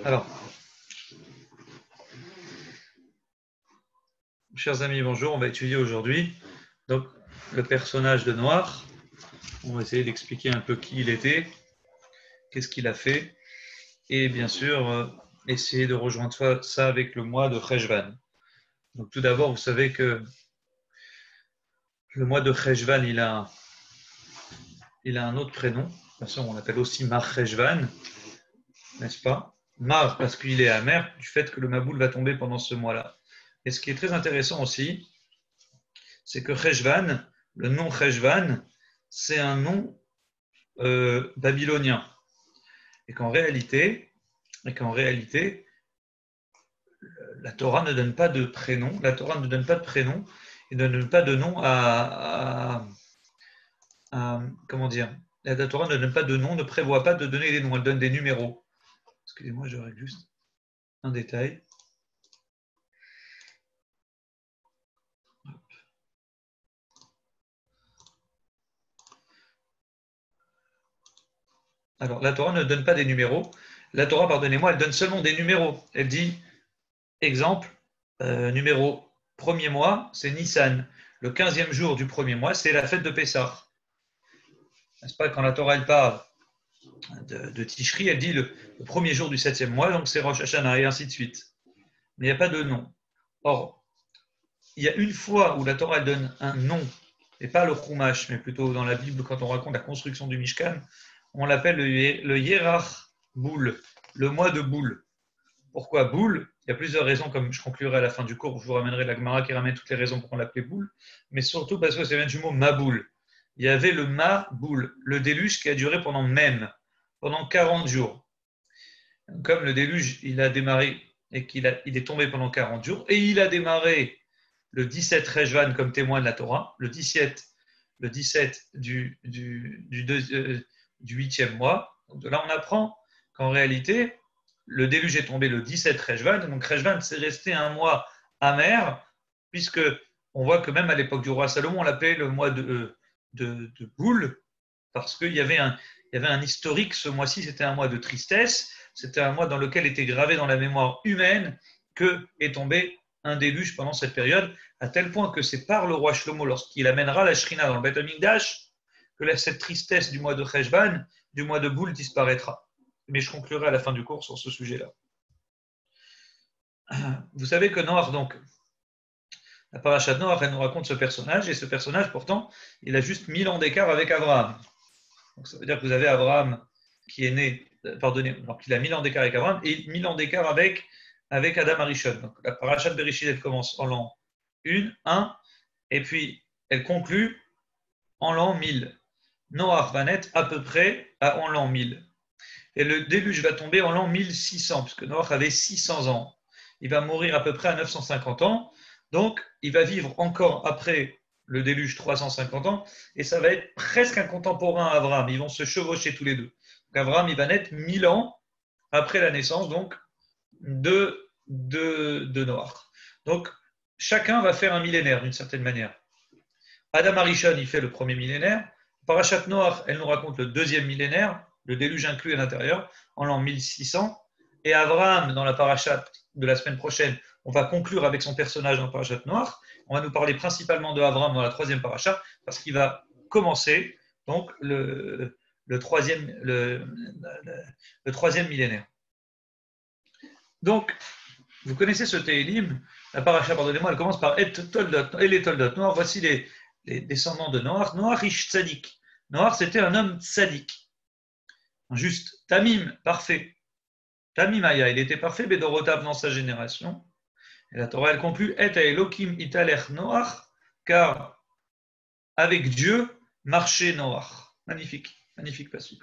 Alors, chers amis, bonjour. On va étudier aujourd'hui donc le personnage de Noir. On va essayer d'expliquer un peu qui il était, qu'est-ce qu'il a fait, et bien sûr essayer de rejoindre ça avec le mois de Cheshvan. Donc tout d'abord, vous savez que le mois de Cheshvan, il a un autre prénom. De toute façon, on l'appelle aussi Mar Cheshvan, n'est-ce pas? Mar parce qu'il est amer du fait que le Maboul va tomber pendant ce mois-là. Et ce qui est très intéressant aussi, c'est que Cheshvan, le nom Cheshvan, c'est un nom babylonien. Et qu'en réalité, la Torah ne donne pas de prénom. La Torah ne donne pas de prénom et ne donne pas de nom comment dire. La Torah ne donne pas de nom, ne prévoit pas de donner des noms. Elle donne des numéros. Excusez-moi, je règle juste un détail. Alors, la Torah ne donne pas des numéros. La Torah, pardonnez-moi, elle donne seulement des numéros. Elle dit, exemple, numéro premier mois, c'est Nissan. Le 15e jour du premier mois, c'est la fête de Pessah. N'est-ce pas, quand la Torah elle parle de Tishri, elle dit le premier jour du 7e mois, donc c'est Rosh Hashanah, et ainsi de suite. Mais il n'y a pas de nom. Or, il y a une fois où la Torah elle donne un nom, et pas le Chumash, mais plutôt dans la Bible, quand on raconte la construction du Mishkan, on l'appelle le Yerach Boul, le mois de Boul. Pourquoi Boul? Il y a plusieurs raisons, comme je conclurai à la fin du cours, je vous ramènerai la Gemara qui ramène toutes les raisons pour qu'on l'appelait Boul, mais surtout parce que c'est même du mot Maboul. Il y avait le Maboul, le déluge qui a duré pendant 40 jours. Comme le déluge, il a démarré et il est tombé pendant 40 jours, et il a démarré le 17 Rejvan comme témoin de la Torah, le 17 du 8e mois. Donc de là, on apprend qu'en réalité, le déluge est tombé le 17 Rejvan, donc Rejvan, c'est resté un mois amer, puisque on voit que même à l'époque du roi Salomon, on l'appelait le mois de Boule, parce qu'il y avait un historique, ce mois-ci, c'était un mois de tristesse, c'était un mois dans lequel était gravé dans la mémoire humaine que est tombé un déluge pendant cette période, à tel point que c'est par le roi Shlomo, lorsqu'il amènera la Shrina dans le Beth Amikdash, que cette tristesse du mois de Cheshvan, du mois de Boule, disparaîtra. Mais je conclurai à la fin du cours sur ce sujet-là. Vous savez que Noach, donc, la paracha de Noach, elle nous raconte ce personnage, et ce personnage, pourtant, il a juste 1000 ans d'écart avec Abraham. Donc ça veut dire que vous avez Abraham qui est né, donc il a 1000 ans d'écart avec Abraham, et 1000 ans d'écart avec Adam Arishon. Donc la paracha de Bereshit, elle commence en l'an 1, et puis elle conclut en l'an 1000. Noach va naître à peu près en l'an 1000. Et le déluge va tomber en l'an 1600, puisque Noach avait 600 ans. Il va mourir à peu près à 950 ans. Donc, il va vivre encore après le déluge 350 ans, et ça va être presque un contemporain à Abraham. Ils vont se chevaucher tous les deux. Donc, Abraham, il va naître 1000 ans après la naissance donc, de Noach. Donc, chacun va faire un millénaire d'une certaine manière. Adam Arishon, il fait le premier millénaire. Parashat Noach, elle nous raconte le deuxième millénaire, le déluge inclus à l'intérieur, en l'an 1600. Et Abraham, dans la parachat de la semaine prochaine, on va conclure avec son personnage dans Parashat Noach. On va nous parler principalement de Abraham dans la troisième parachat, parce qu'il va commencer donc le troisième millénaire. Donc, vous connaissez ce Télim, la paracha, pardonnez-moi, elle commence par Et les Toldot Noach. Voici les descendants de Noach. Noach ish tzadik. Noach, c'était un homme tzadik, un juste, tamim, parfait. Tamimaya, il était parfait, Bedorotav dans sa génération. Et la Torah, elle conclut Et Elohim italech Noach, car avec Dieu marchait Noach. Magnifique, magnifique passage.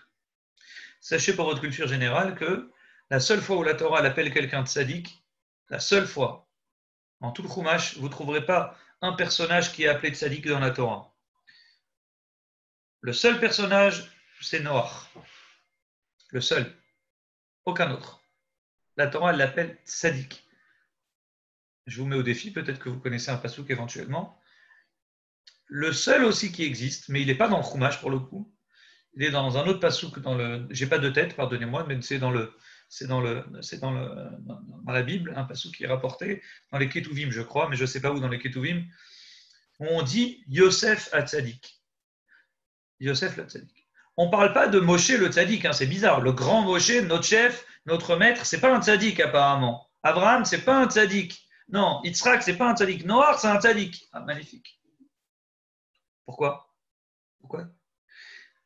Sachez pour votre culture générale que la seule fois où la Torah appelle quelqu'un de tzaddik, la seule fois, en tout le Chumash, vous ne trouverez pas un personnage qui est appelé tzaddik dans la Torah. Le seul personnage, c'est Noach. Le seul. Aucun autre. La Torah, elle l'appelle tzaddik. Je vous mets au défi, peut-être que vous connaissez un pasouk éventuellement. Le seul aussi qui existe, mais il n'est pas dans le Chumash pour le coup, il est dans un autre pasouk, j'ai pas de tête, pardonnez-moi, mais c'est c'est dans la Bible, un passage qui est rapporté dans les Ketuvim, je crois, mais je ne sais pas où dans les Ketuvim, où on dit Yosef Hatzadik. Yosef le Tzadik. On ne parle pas de Moshe le Tzadik, hein, c'est bizarre. Le grand Moshe, notre chef, notre maître, c'est pas un Tzadik apparemment. Abraham, c'est pas un Tzadik. Non, Yitzhak, c'est pas un Tzadik. Noach, c'est un Tzadik. Ah, magnifique. Pourquoi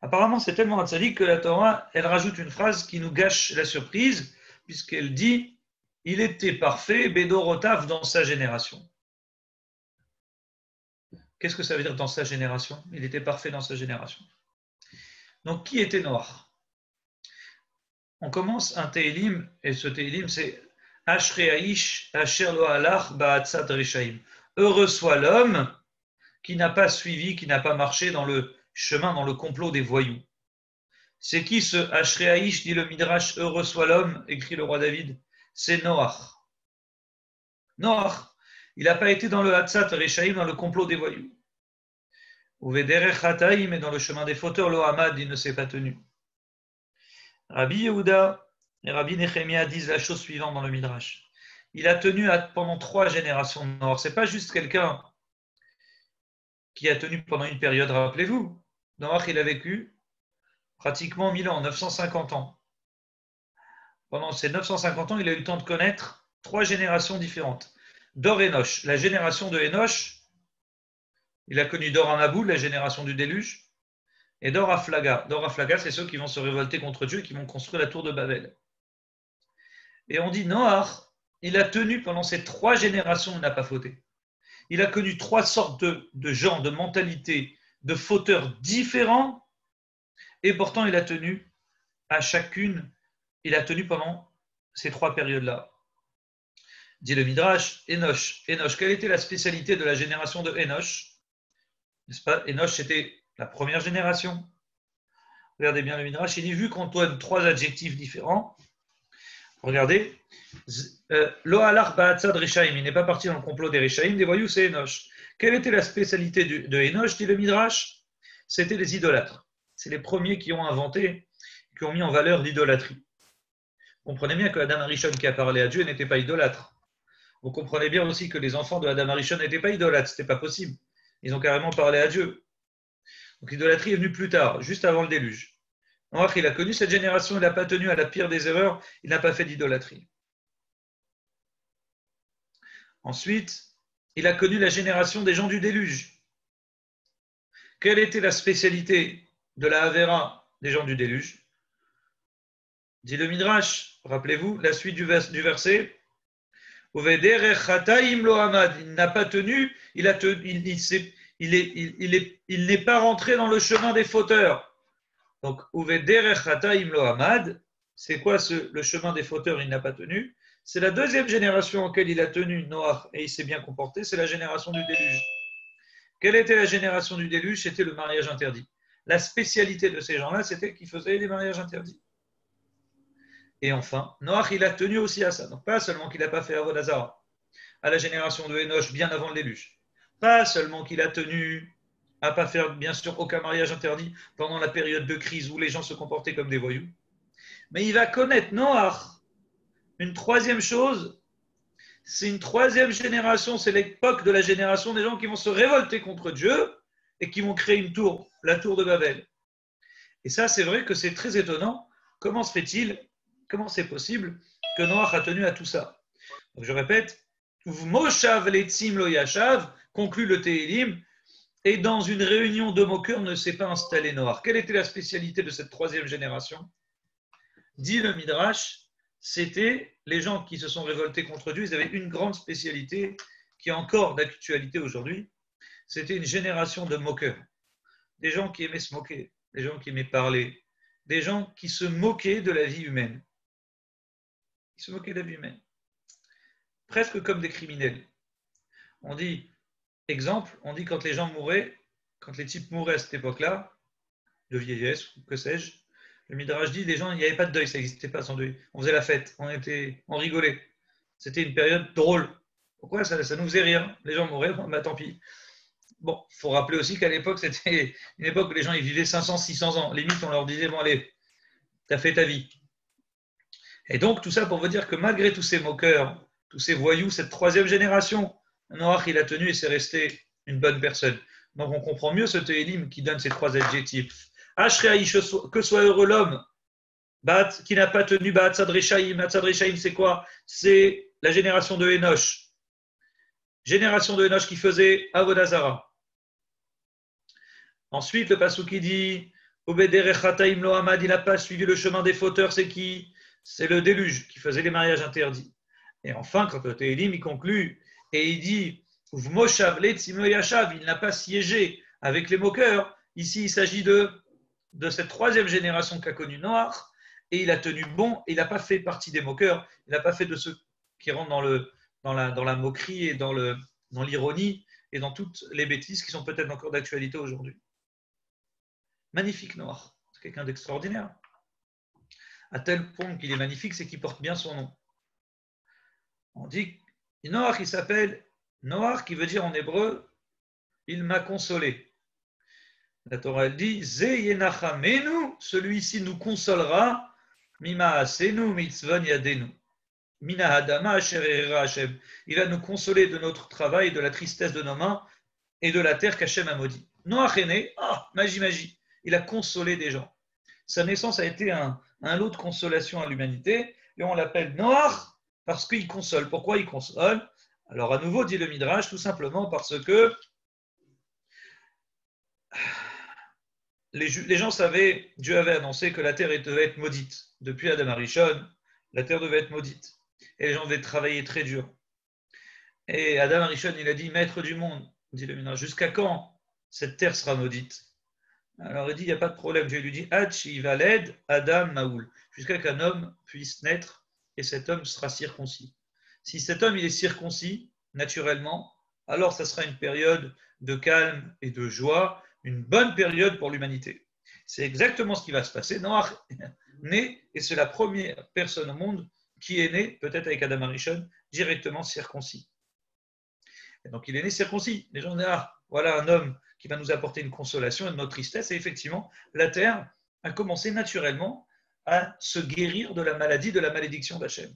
Apparemment, c'est tellement un Tzadik que la Torah, elle rajoute une phrase qui nous gâche la surprise, puisqu'elle dit « Il était parfait, Bédorotav, dans sa génération ». Qu'est-ce que ça veut dire dans sa génération? Il était parfait dans sa génération. Donc, qui était Noach? On commence un Télim, et ce Télim, c'est Ashreaish Asher lo halach ba'atzat reshaim. Heureux soit l'homme qui n'a pas suivi, qui n'a pas marché dans le chemin, dans le complot des voyous. C'est qui ce Ashreaish, dit le Midrash, heureux soit l'homme, écrit le roi David? C'est Noach. Noach, il n'a pas été dans le Hatzat Reshaim, dans le complot des voyous. Ou Vederech Hataim, mais dans le chemin des fauteurs, le Hamad, il ne s'est pas tenu. Rabbi Yehuda et Rabbi Nechemia disent la chose suivante dans le Midrash. Il a tenu pendant 3 générations de Noach. Ce n'est pas juste quelqu'un qui a tenu pendant une période, rappelez-vous. Noach, il a vécu pratiquement 1000 ans, 950 ans. Pendant ces 950 ans, il a eu le temps de connaître 3 générations différentes. Dor Enoch, la génération de Enoch, il a connu Dor Anaboul, la génération du déluge, et Dor Aflaga. Dor Aflaga, c'est ceux qui vont se révolter contre Dieu et qui vont construire la tour de Babel. Et on dit Noach, il a tenu pendant ces 3 générations, il n'a pas fauté. Il a connu 3 sortes de gens, de mentalités, de fauteurs différents, et pourtant il a tenu à chacune, il a tenu pendant ces 3 périodes-là. Dit le Midrash, Enoch. Enoch, quelle était la spécialité de la génération de Enoch? N'est-ce pas? Enoch, c'était la première génération. Regardez bien le Midrash, il est vu qu'on donne 3 adjectifs différents. Regardez, Lo halach ba'atzad reshaim, il n'est pas parti dans le complot des reshaim, des voyous, c'est Enoch. Quelle était la spécialité de Enoch, dit le Midrash? C'était les idolâtres. C'est les premiers qui ont inventé, qui ont mis en valeur l'idolâtrie. Vous comprenez bien que Adam Arishon qui a parlé à Dieu n'était pas idolâtre. Vous comprenez bien aussi que les enfants de Adam Arishon n'étaient pas idolâtres, ce n'était pas possible. Ils ont carrément parlé à Dieu. Donc l'idolâtrie est venue plus tard, juste avant le déluge. Noach, il a connu cette génération, il n'a pas tenu à la pire des erreurs, il n'a pas fait d'idolâtrie. Ensuite, il a connu la génération des gens du déluge. Quelle était la spécialité de la Havera des gens du déluge? Dit le Midrash, rappelez-vous la suite du verset. Il n'a pas tenu, il n'est pas rentré dans le chemin des fauteurs. Donc, c'est quoi le chemin des fauteurs? Il n'a pas tenu. C'est la 2e génération en laquelle il a tenu Noach et il s'est bien comporté, c'est la génération du déluge. Quelle était la génération du déluge? C'était le mariage interdit. La spécialité de ces gens-là, c'était qu'ils faisaient des mariages interdits. Et enfin, Noach, il a tenu aussi à ça. Donc, pas seulement qu'il n'a pas fait Avodah Zara à la génération de Enoch bien avant le déluge. Pas seulement qu'il a tenu à ne pas faire, bien sûr, aucun mariage interdit pendant la période de crise où les gens se comportaient comme des voyous. Mais il va connaître Noach. Une 3e chose, c'est une 3e génération, c'est l'époque de la génération des gens qui vont se révolter contre Dieu et qui vont créer une tour, la tour de Babel. Et ça, c'est vrai que c'est très étonnant. Comment se fait-il, comment c'est possible que Noach a tenu à tout ça? Donc, je répète, Moshav letzim lo yashav, conclut le Télim, et dans une réunion de moqueurs ne s'est pas installé Noach. Quelle était la spécialité de cette 3e génération? Dit le Midrash, c'était les gens qui se sont révoltés contre Dieu, ils avaient une grande spécialité qui est encore d'actualité aujourd'hui, c'était une génération de moqueurs, des gens qui aimaient se moquer, des gens qui aimaient parler, des gens qui se moquaient de la vie humaine. Ils se moquaient de la vie humaine. Presque comme des criminels. On dit, exemple, on dit quand les gens mouraient, quand les types mouraient à cette époque-là, de vieillesse, ou que sais-je, le Midrash dit, les gens, il n'y avait pas de deuil, ça n'existait pas sans deuil. On faisait la fête, on rigolait. C'était une période drôle. Pourquoi ça nous faisait rire? Les gens mouraient, bah tant pis. Bon, il faut rappeler aussi qu'à l'époque, c'était une époque où les gens ils vivaient 500, 600 ans. Limite, on leur disait, bon allez, t'as fait ta vie. Et donc, tout ça pour vous dire que malgré tous ces moqueurs, tous ces voyous, cette troisième génération, Noach, il a tenu et c'est resté une bonne personne. Donc, on comprend mieux ce Télim qui donne ces trois adjectifs. Ashreaï, que soit heureux l'homme, qui n'a pas tenu Tzad Rechaim. Tzad Rechaim, c'est quoi? C'est la génération de Enoch. Génération de Enoch qui faisait Avodah Zara. Ensuite, le pasuk qui dit Obederech Hataim Lo Hamad, il n'a pas suivi le chemin des fauteurs, c'est qui? C'est le déluge qui faisait les mariages interdits. Et enfin, quand le Télim, il conclut et il dit Uvmoshav Letzimo Yashav, il n'a pas siégé avec les moqueurs. Ici, il s'agit de cette troisième génération qu'a connue Noach, et il a tenu bon, et il n'a pas fait partie des moqueurs, il n'a pas fait de ceux qui rentrent dans la moquerie et dans l'ironie et dans toutes les bêtises qui sont peut-être encore d'actualité aujourd'hui. Magnifique Noach, c'est quelqu'un d'extraordinaire. À tel point qu'il est magnifique, c'est qu'il porte bien son nom. On dit Noach, il s'appelle Noach, qui veut dire en hébreu il m'a consolé. La Torah elle dit Ze yenachamenu, celui-ci nous consolera, mima asenu mitzvon yadenu. Mina hadama asher erera Hashem. Il va nous consoler de notre travail, de la tristesse de nos mains et de la terre qu'Hachem a maudit. Noach est né, magie. Il a consolé des gens. Sa naissance a été un lot de consolation à l'humanité et on l'appelle Noach parce qu'il console. Pourquoi il console? Alors à nouveau, dit le Midrash, tout simplement parce que les gens savaient, Dieu avait annoncé que la terre devait être maudite. Depuis Adam Arishon, la terre devait être maudite. Et les gens devaient travailler très dur. Et Adam Arishon, il a dit, maître du monde, dit le Midrash, jusqu'à quand cette terre sera maudite? Alors il dit, il n'y a pas de problème. Dieu lui dit, Hachi Valed Adam Maoul, jusqu'à qu'un homme puisse naître et cet homme sera circoncis. Si cet homme il est circoncis, naturellement, alors ça sera une période de calme et de joie, une bonne période pour l'humanité. C'est exactement ce qui va se passer. Noach est né et c'est la première personne au monde qui est née, peut-être avec Adam Arishon, directement circoncis. Et donc il est né circoncis. Les gens disent, voilà un homme qui va nous apporter une consolation et de notre tristesse. Et effectivement, la terre a commencé naturellement à se guérir de la maladie, de la malédiction d'Hachem.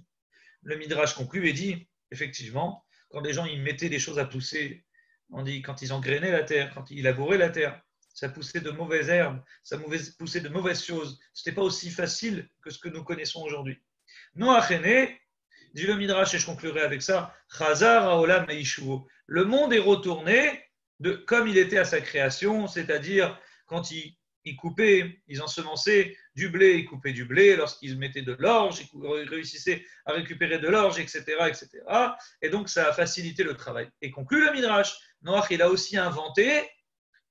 Le Midrash conclut et dit, effectivement, quand les gens ils mettaient des choses à pousser, on dit quand ils engrainaient la terre, quand ils labouraient la terre, ça poussait de mauvaises herbes, ça poussait de mauvaises choses. Ce n'était pas aussi facile que ce que nous connaissons aujourd'hui. Noach est né, dit le Midrash, et je conclurai avec ça, Chazar haolam meishuvo. Le monde est retourné comme il était à sa création, c'est-à-dire quand ils coupaient, ils ensemençaient du blé, ils coupaient du blé, lorsqu'ils mettaient de l'orge, ils réussissaient à récupérer de l'orge, etc., etc. Et donc ça a facilité le travail. Et conclut le Midrash, Noach, il a aussi inventé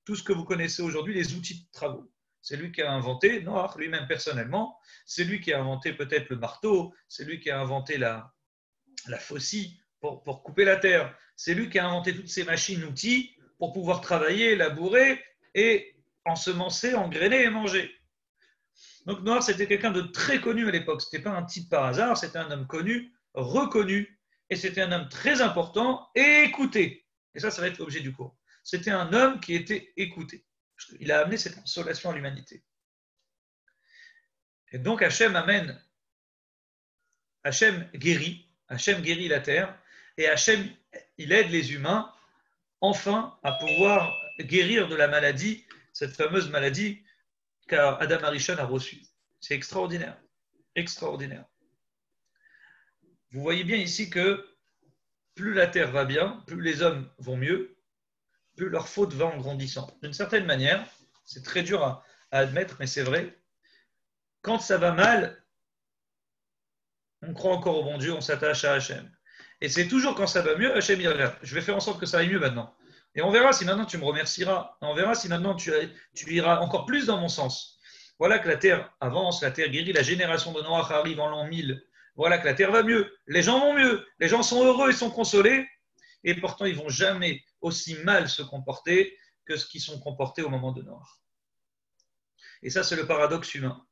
tout ce que vous connaissez aujourd'hui, les outils de travaux. C'est lui qui a inventé, Noach lui-même personnellement, c'est lui qui a inventé peut-être le marteau, c'est lui qui a inventé la faucille pour couper la terre, c'est lui qui a inventé toutes ces machines-outils pour pouvoir travailler, labourer et ensemencer, engrainer et manger. Donc Noach, c'était quelqu'un de très connu à l'époque. Ce n'était pas un type par hasard, c'était un homme connu, reconnu, et c'était un homme très important et écouté. Et ça va être l'objet du cours. C'était un homme qui était écouté. Il a amené cette consolation à l'humanité. Et donc Hachem guérit la terre, et Hachem, il aide les humains enfin à pouvoir guérir de la maladie, cette fameuse maladie qu'Adam Arishon a reçue. C'est extraordinaire. Extraordinaire. Vous voyez bien ici que plus la terre va bien, plus les hommes vont mieux, plus leur faute va en grandissant. D'une certaine manière, c'est très dur à admettre, mais c'est vrai, quand ça va mal, on croit encore au bon Dieu, on s'attache à Hachem. Et c'est toujours quand ça va mieux, Hachem dit, regarde, je vais faire en sorte que ça aille mieux maintenant. Et on verra si maintenant tu me remercieras. Et on verra si maintenant tu iras encore plus dans mon sens. Voilà que la terre avance, la terre guérit, la génération de Noach arrive en l'an 1000. Voilà que la terre va mieux, les gens vont mieux, les gens sont heureux et sont consolés. Et pourtant, ils ne vont jamais aussi mal se comporter que ce qu'ils sont comportés au moment de Noach. Et ça, c'est le paradoxe humain.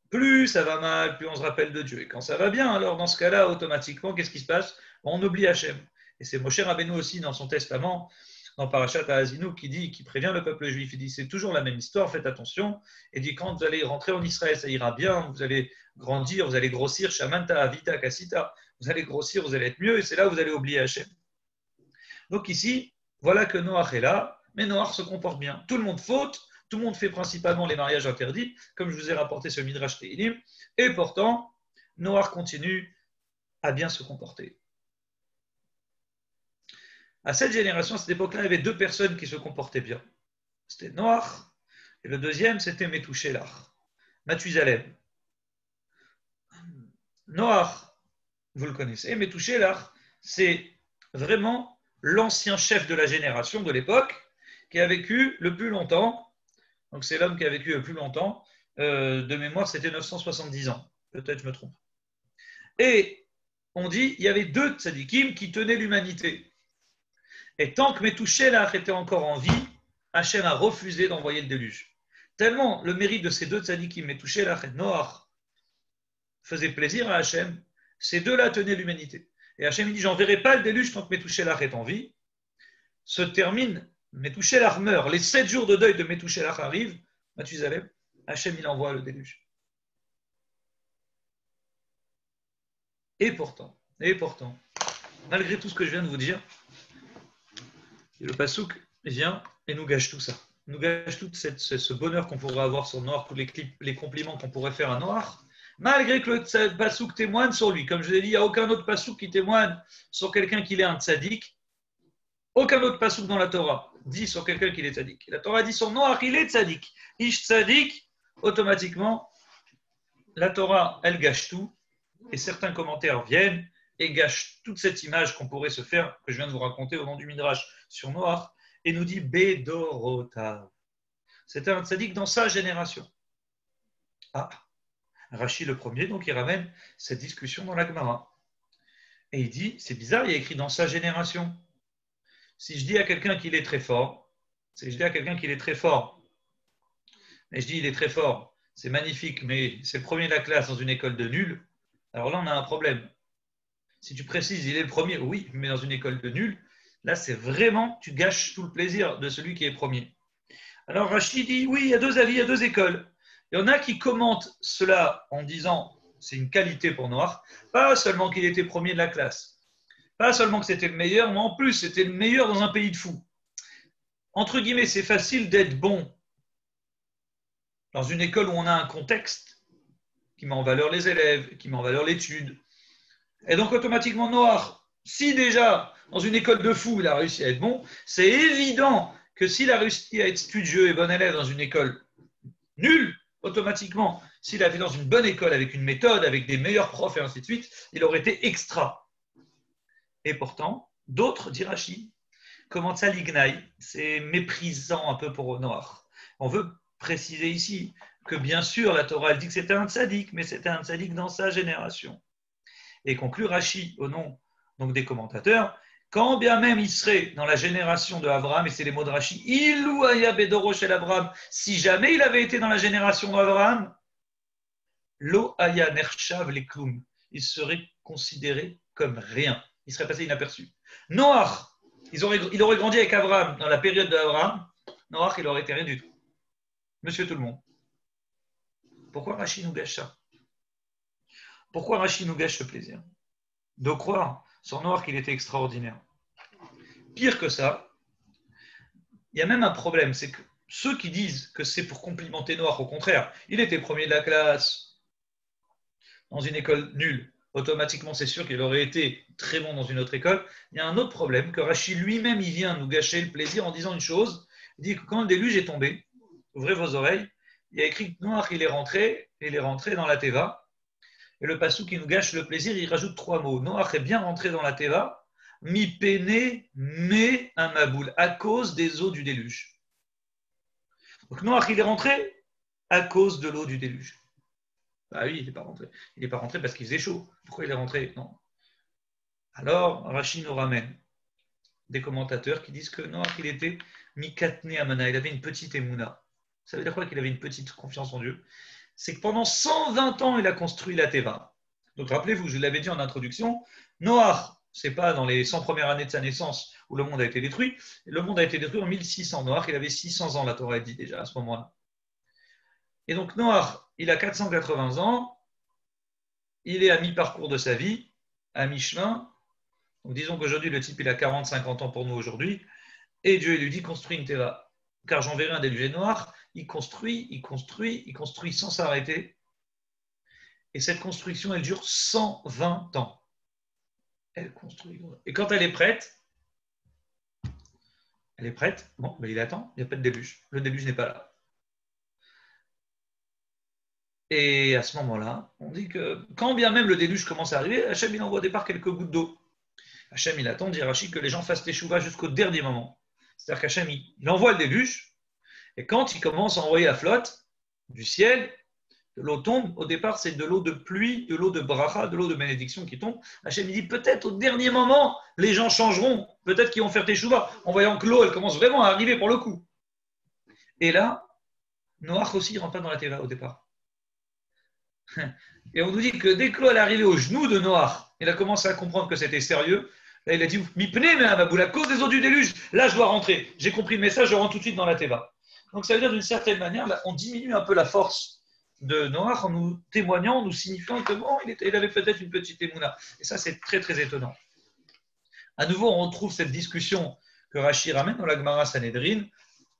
Plus ça va mal, plus on se rappelle de Dieu. Et quand ça va bien, alors dans ce cas-là, automatiquement, qu'est-ce qui se passe? On oublie Hachem. Et c'est Moshe Rabbeinu aussi, dans son testament, dans Parashat Ha'azinu qui prévient le peuple juif. Il dit c'est toujours la même histoire, faites attention. Et dit quand vous allez rentrer en Israël, ça ira bien, vous allez grandir, vous allez grossir, Shamanta, Avita, Kasita, vous allez grossir, vous allez être mieux, et c'est là où vous allez oublier Hachem. Donc ici, voilà que Noach est là, mais Noach se comporte bien. Tout le monde faute, tout le monde fait principalement les mariages interdits, comme je vous ai rapporté sur Midrash Tehilim, et pourtant, Noach continue à bien se comporter. À cette génération, à cette époque-là, il y avait deux personnes qui se comportaient bien. C'était Noach, et le deuxième, c'était Methuselah, Mathusalem. Noach, vous le connaissez, Methuselah, c'est vraiment l'ancien chef de la génération de l'époque qui a vécu le plus longtemps. Donc c'est l'homme qui a vécu le plus longtemps. De mémoire, c'était 970 ans. Peut-être je me trompe. Et on dit il y avait deux tzadikim qui tenaient l'humanité. Et tant que Methuselah était encore en vie, Hachem a refusé d'envoyer le déluge. Tellement le mérite de ces deux tzadikim, Methuselah et Noach, faisait plaisir à Hachem, ces deux-là tenaient l'humanité. Et Hachem dit, j'enverrai pas le déluge tant que Methuselah est en vie. Se termine, Methuselah meurt. Les 7 jours de deuil de Methuselah arrivent. Mathusalem, Hachem il envoie le déluge. Et pourtant, malgré tout ce que je viens de vous dire, le Passouk vient et nous gâche tout ça. Nous gâche tout ce bonheur qu'on pourrait avoir sur Noach, tous les compliments qu'on pourrait faire à Noach. Malgré que le passouk témoigne sur lui. Comme je l'ai dit, il n'y a aucun autre passouk qui témoigne sur quelqu'un qu'il est un tzaddik. Aucun autre passouk dans la Torah dit sur quelqu'un qu'il est tzaddik. La Torah dit sur Noach, il est tzaddik. Ish tzaddik, automatiquement, la Torah, elle gâche tout. Et certains commentaires viennent et gâchent toute cette image qu'on pourrait se faire, que je viens de vous raconter au nom du Midrash sur Noach, et nous dit Bedorotav. C'était un tzaddik dans sa génération. Ah, Rashi le premier, donc il ramène cette discussion dans la Gemara. Et il dit, c'est bizarre, il y a écrit dans sa génération. Si je dis à quelqu'un qu'il est très fort, mais je dis il est très fort, c'est magnifique, mais c'est le premier de la classe dans une école de nuls, alors là on a un problème. Si tu précises, il est le premier, oui, mais dans une école de nuls, là c'est vraiment, tu gâches tout le plaisir de celui qui est premier. Alors Rashi dit, oui, il y a deux avis, il y a deux écoles. Il y en a qui commentent cela en disant c'est une qualité pour Noach, pas seulement qu'il était premier de la classe, pas seulement que c'était le meilleur, mais en plus c'était le meilleur dans un pays de fous. Entre guillemets, c'est facile d'être bon dans une école où on a un contexte qui met en valeur les élèves, qui met en valeur l'étude. Et donc automatiquement Noach, si déjà dans une école de fous il a réussi à être bon, c'est évident que s'il a réussi à être studieux et bon élève dans une école nulle, automatiquement, s'il avait dans une bonne école avec une méthode, avec des meilleurs profs et ainsi de suite, il aurait été extra. Et pourtant, d'autres, dit Rashi, commentent ça l'ignaï, c'est méprisant un peu pour Noach. On veut préciser ici que bien sûr, la Torah elle dit que c'était un tzaddik, mais c'était un tzaddik dans sa génération. Et conclut Rashi au nom donc, des commentateurs, quand bien même il serait dans la génération de Abraham, et c'est les mots de Rashi, Ilou aya bedoro shel Abraham, si jamais il avait été dans la génération d'Abraham, lo aya nershav leklum, il serait considéré comme rien, il serait passé inaperçu. Noach, il aurait grandi avec Abraham dans la période d'Abraham, Noach, il aurait été rien du tout. Monsieur tout le monde. Pourquoi Rashi nous gâche ça? Pourquoi Rashi nous gâche ce plaisir de croire sur Noach qu'il était extraordinaire? Pire que ça, il y a même un problème, c'est que ceux qui disent que c'est pour complimenter Noach, au contraire, il était premier de la classe dans une école nulle, automatiquement c'est sûr qu'il aurait été très bon dans une autre école. Il y a un autre problème, que Rashi lui-même il vient nous gâcher le plaisir en disant une chose, il dit que quand le déluge est tombé, ouvrez vos oreilles, il y a écrit que Noach il est rentré dans la Teva, et le passou qui nous gâche le plaisir, il rajoute 3 mots. Noach est bien rentré dans la Teva, mi péné, mais un maboul, à cause des eaux du déluge. Donc Noach, il est rentré à cause de l'eau du déluge. Ah oui, il n'est pas rentré. Il n'est pas rentré parce qu'il faisait chaud. Pourquoi il est rentré? Non. Alors, Rashi nous ramène des commentateurs qui disent que Noach, il était mikatné amana, il avait une petite émouna. Ça veut dire quoi qu'il avait une petite confiance en Dieu? C'est que pendant 120 ans, il a construit la Teva. Donc rappelez-vous, je l'avais dit en introduction, Noach, c'est pas dans les 100 premières années de sa naissance où le monde a été détruit. Le monde a été détruit en 1600. Noach, il avait 600 ans, la Torah dit déjà à ce moment-là. Et donc Noach, il a 480 ans, il est à mi-parcours de sa vie, à mi-chemin. Donc disons qu'aujourd'hui, le type, il a 40-50 ans pour nous aujourd'hui, et Dieu lui dit, construis une teva. Car j'enverrai un déluge noir, il construit sans s'arrêter. Et cette construction, elle dure 120 ans. Elle construit. Et quand elle est prête, bon, ben il attend, il n'y a pas de déluge. Le déluge n'est pas là. Et à ce moment-là, on dit que quand bien même le déluge commence à arriver, Hachem il envoie au départ quelques gouttes d'eau. Hachem il attend, dit Rachid, que les gens fassent teshuva jusqu'au dernier moment. C'est-à-dire qu'Hachem il envoie le déluge, et quand il commence à envoyer la flotte du ciel, de l'eau tombe. Au départ, c'est de l'eau de pluie, de l'eau de bracha, de l'eau de bénédiction qui tombe. Hachem il dit peut-être au dernier moment, les gens changeront, peut-être qu'ils vont faire teshuva, en voyant que l'eau elle commence vraiment à arriver pour le coup. Et là, Noach aussi il rentre pas dans la teva au départ. Et on nous dit que dès que l'eau est arrivée au genou de Noach, il a commencé à comprendre que c'était sérieux. Là, il a dit Mipne, mais à la cause des eaux du déluge, là, je dois rentrer. J'ai compris le message, je rentre tout de suite dans la Teva. Donc, ça veut dire d'une certaine manière, là, on diminue un peu la force de Noach en nous témoignant, en nous signifiant que bon, il avait peut-être une petite émouna. Et ça, c'est très, très étonnant. À nouveau, on retrouve cette discussion que Rashi ramène dans la Gemara Sanhedrin.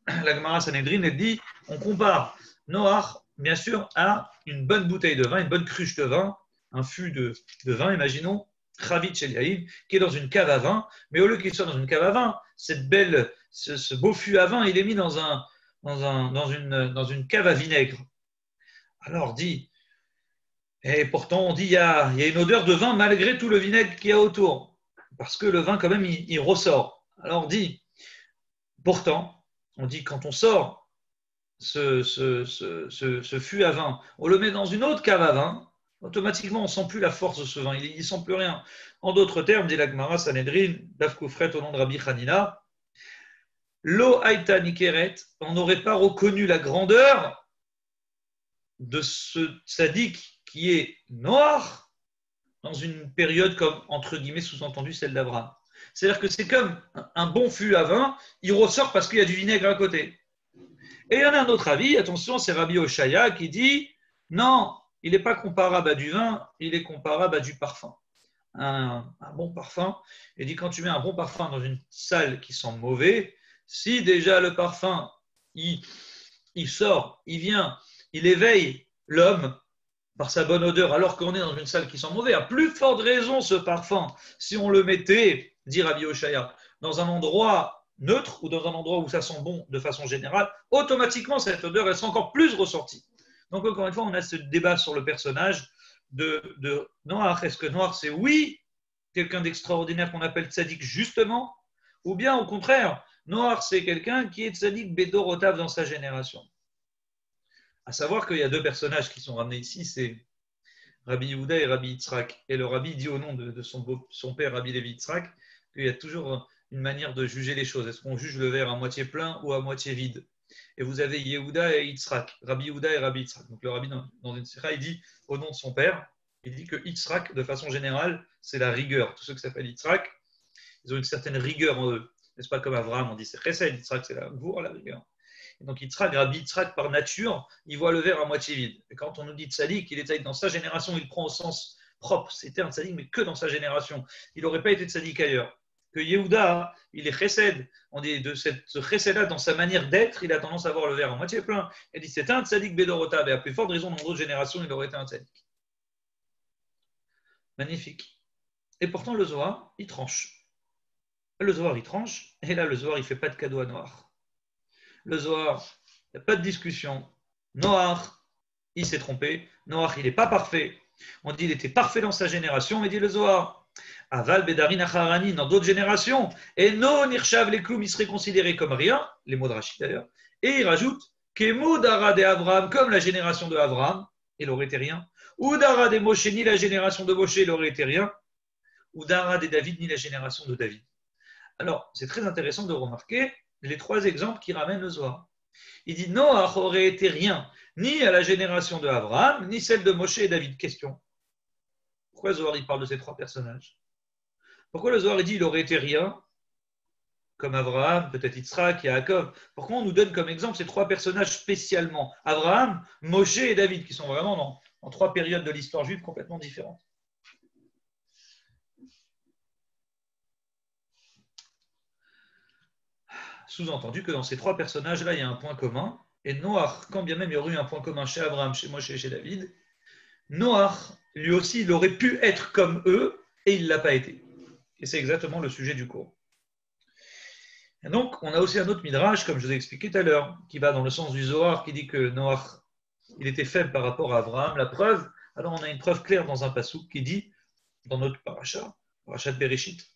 La Gemara Sanhedrin, elle dit on compare Noach, bien sûr, à une bonne bouteille de vin, une bonne cruche de vin, un fût de vin, imaginons, Chavit Shel qui est dans une cave à vin, mais au lieu qu'il soit dans une cave à vin, ce beau fût à vin, il est mis dans une cave à vinaigre. Alors dit, et pourtant on dit il y a une odeur de vin malgré tout le vinaigre qu'il y a autour, parce que le vin quand même il ressort. Alors dit, pourtant, on dit quand on sort ce fût à vin, on le met dans une autre cave à vin, automatiquement on ne sent plus la force de ce vin, il ne sent plus rien. En d'autres termes, dit la Gemara Sanhedrin, Daf Koufret au nom de Rabbi Hanina, Lo Haïta Nikeret, on n'aurait pas reconnu la grandeur de ce tzaddik qui est noir dans une période comme, entre guillemets, sous-entendu celle d'Abraham. C'est-à-dire que c'est comme un bon fût à vin, il ressort parce qu'il y a du vinaigre à côté. Et il y en a un autre avis, attention, c'est Rabbi Oshaya qui dit non, il n'est pas comparable à du vin, il est comparable à du parfum. Un bon parfum. Il dit quand tu mets un bon parfum dans une salle qui sent mauvais, si déjà le parfum, il sort, il vient, il éveille l'homme par sa bonne odeur, alors qu'on est dans une salle qui sent mauvais, à plus forte raison ce parfum, si on le mettait, dit Rabbi Oshaya, dans un endroit neutre ou dans un endroit où ça sent bon de façon générale, automatiquement cette odeur elle sera encore plus ressortie. Donc encore une fois, on a ce débat sur le personnage de Noach. Est-ce que Noach c'est oui quelqu'un d'extraordinaire qu'on appelle tzaddik justement, ou bien au contraire, Noach c'est quelqu'un qui est tzaddik bedorotav dans sa génération. À savoir qu'il y a deux personnages qui sont ramenés ici, c'est Rabbi Yehuda et Rabbi Yitzhak. Et le Rabbi dit au nom de son père Rabbi Levi Yitzhak qu'il y a toujours une manière de juger les choses. Est-ce qu'on juge le verre à moitié plein ou à moitié vide? Et vous avez Yehuda et Yitzhak, Rabbi Yehuda et Rabbi Yitzhak. Donc le Rabbi, dans une sikha, il dit au nom de son père, il dit que Yitzhak, de façon générale, c'est la rigueur. Tous ceux qui s'appellent Yitzhak, ils ont une certaine rigueur en eux. N'est-ce pas comme Abraham, on dit c'est chesed, Yitzhak, c'est la gour, la rigueur. Et donc Yitzhak, Rabbi Yitzhak, par nature, il voit le verre à moitié vide. Et quand on nous dit tzaddik, il est tzaddik dans sa génération, il prend au sens propre. C'était un tzaddik, mais que dans sa génération. Il n'aurait pas été tzaddik ailleurs. Que Yehuda, il est chesed. On dit de ce chesed-là, dans sa manière d'être, il a tendance à voir le verre à moitié plein. Il dit c'est un tzaddik bedorotav. Et à plus forte raison, dans d'autres générations, il aurait été un tzaddik. Magnifique. Et pourtant, le Zohar, il tranche. Le Zohar, il tranche. Et là, le Zohar, il ne fait pas de cadeau à Noach. Le Zohar, il n'y a pas de discussion. Noach, il s'est trompé. Noach, il n'est pas parfait. On dit qu'il était parfait dans sa génération, mais dit le Zohar. Aval Bedarin Acharani, dans d'autres générations, et non Nirshav les Kloum, il serait considéré comme rien, les mots de Rachid d'ailleurs, et il rajoute Kemo Dara de Abraham, comme la génération de Abraham, il aurait été rien, ou Dara de Moshe, ni la génération de Moshe, il aurait été rien, ou Dara de David, ni la génération de David. Alors, c'est très intéressant de remarquer les trois exemples qui ramènent le Zohar. Il dit Noach aurait été rien, ni à la génération de Abraham, ni celle de Moshe et David. Question. Pourquoi Zohar il parle de ces trois personnages? Pourquoi le Zohar dit il aurait été rien, comme Abraham, peut-être Yitzhak, Yaakov? Pourquoi on nous donne comme exemple ces trois personnages spécialement? Abraham, Moshe et David, qui sont vraiment dans trois périodes de l'histoire juive complètement différentes. Sous-entendu que dans ces trois personnages-là, il y a un point commun. Et Noach, quand bien même il y aurait eu un point commun chez Abraham, chez Moshe et chez David, Noach, lui aussi, il aurait pu être comme eux et il ne l'a pas été. Et c'est exactement le sujet du cours. Et donc, on a aussi un autre midrash, comme je vous ai expliqué tout à l'heure, qui va dans le sens du Zohar, qui dit que Noach, il était faible par rapport à Abraham. La preuve, alors on a une preuve claire dans un passouk qui dit, dans notre parasha de Bereshit,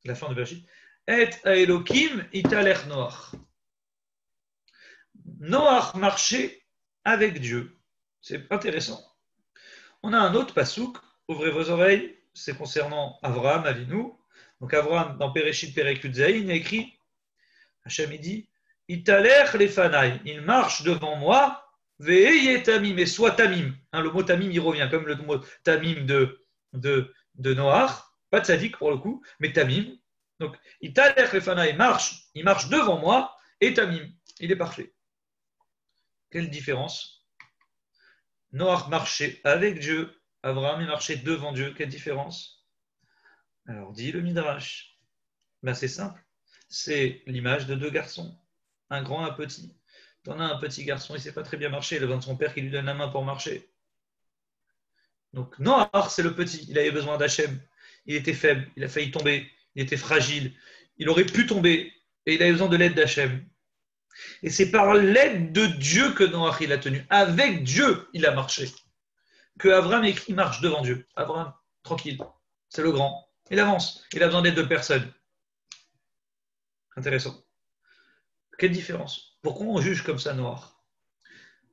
la fin de Bereshit, Et Elokim italech Noach. Noach marchait avec Dieu. C'est intéressant. On a un autre passouk, ouvrez vos oreilles, c'est concernant Avraham Avinu. Donc Avraham, dans Bereshit Perek Yud-Zayin, il a écrit, Hachem il dit, Italech lefanai, il marche devant moi, ve'eye tamim, et soit tamim. Le mot tamim, il revient, comme le mot tamim de Noach, pas de sadique pour le coup, mais tamim. Donc, Italech lefanai, il marche devant moi, et tamim, il est parfait. Quelle différence? Noach marchait avec Dieu, Abraham il marchait devant Dieu. Quelle différence? Alors dit le Midrash. Ben, c'est simple. C'est l'image de deux garçons, un grand et un petit. T'en as un petit garçon, il ne sait pas très bien marcher, il a besoin de son père qui lui donne la main pour marcher. Donc Noach, c'est le petit, il avait besoin d'Hachem. Il était faible, il a failli tomber, il était fragile. Il aurait pu tomber et il avait besoin de l'aide d'Hachem. Et c'est par l'aide de Dieu que Noach il a tenu. Avec Dieu, il a marché. Que Abraham il marche devant Dieu. Abraham, tranquille, c'est le grand. Il avance, il a besoin d'aide de personne. Intéressant. Quelle différence? Pourquoi on juge comme ça Noach?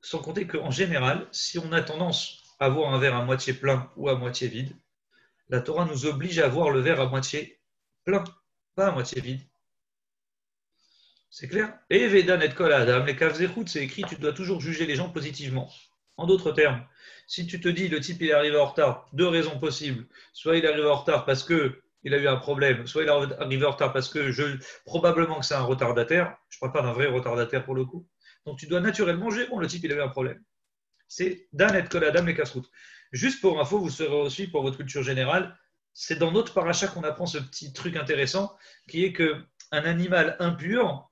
Sans compter qu'en général, si on a tendance à voir un verre à moitié plein ou à moitié vide, la Torah nous oblige à voir le verre à moitié plein, pas à moitié vide. C'est clair? Et Vedan et Kol Adam, les Kav Zechut, c'est écrit, tu dois toujours juger les gens positivement. En d'autres termes, si tu te dis le type il est arrivé en retard, deux raisons possibles. Soit il est arrivé en retard parce qu'il a eu un problème, soit il est arrivé en retard parce que probablement que c'est un retardataire. Je ne parle pas d'un vrai retardataire pour le coup. Donc tu dois naturellement juger, bon, le type il a eu un problème. C'est Dan et Kol Adam, les Kasrut. Juste pour info, vous saurez aussi pour votre culture générale, c'est dans notre paracha qu'on apprend ce petit truc intéressant qui est qu'un animal impur,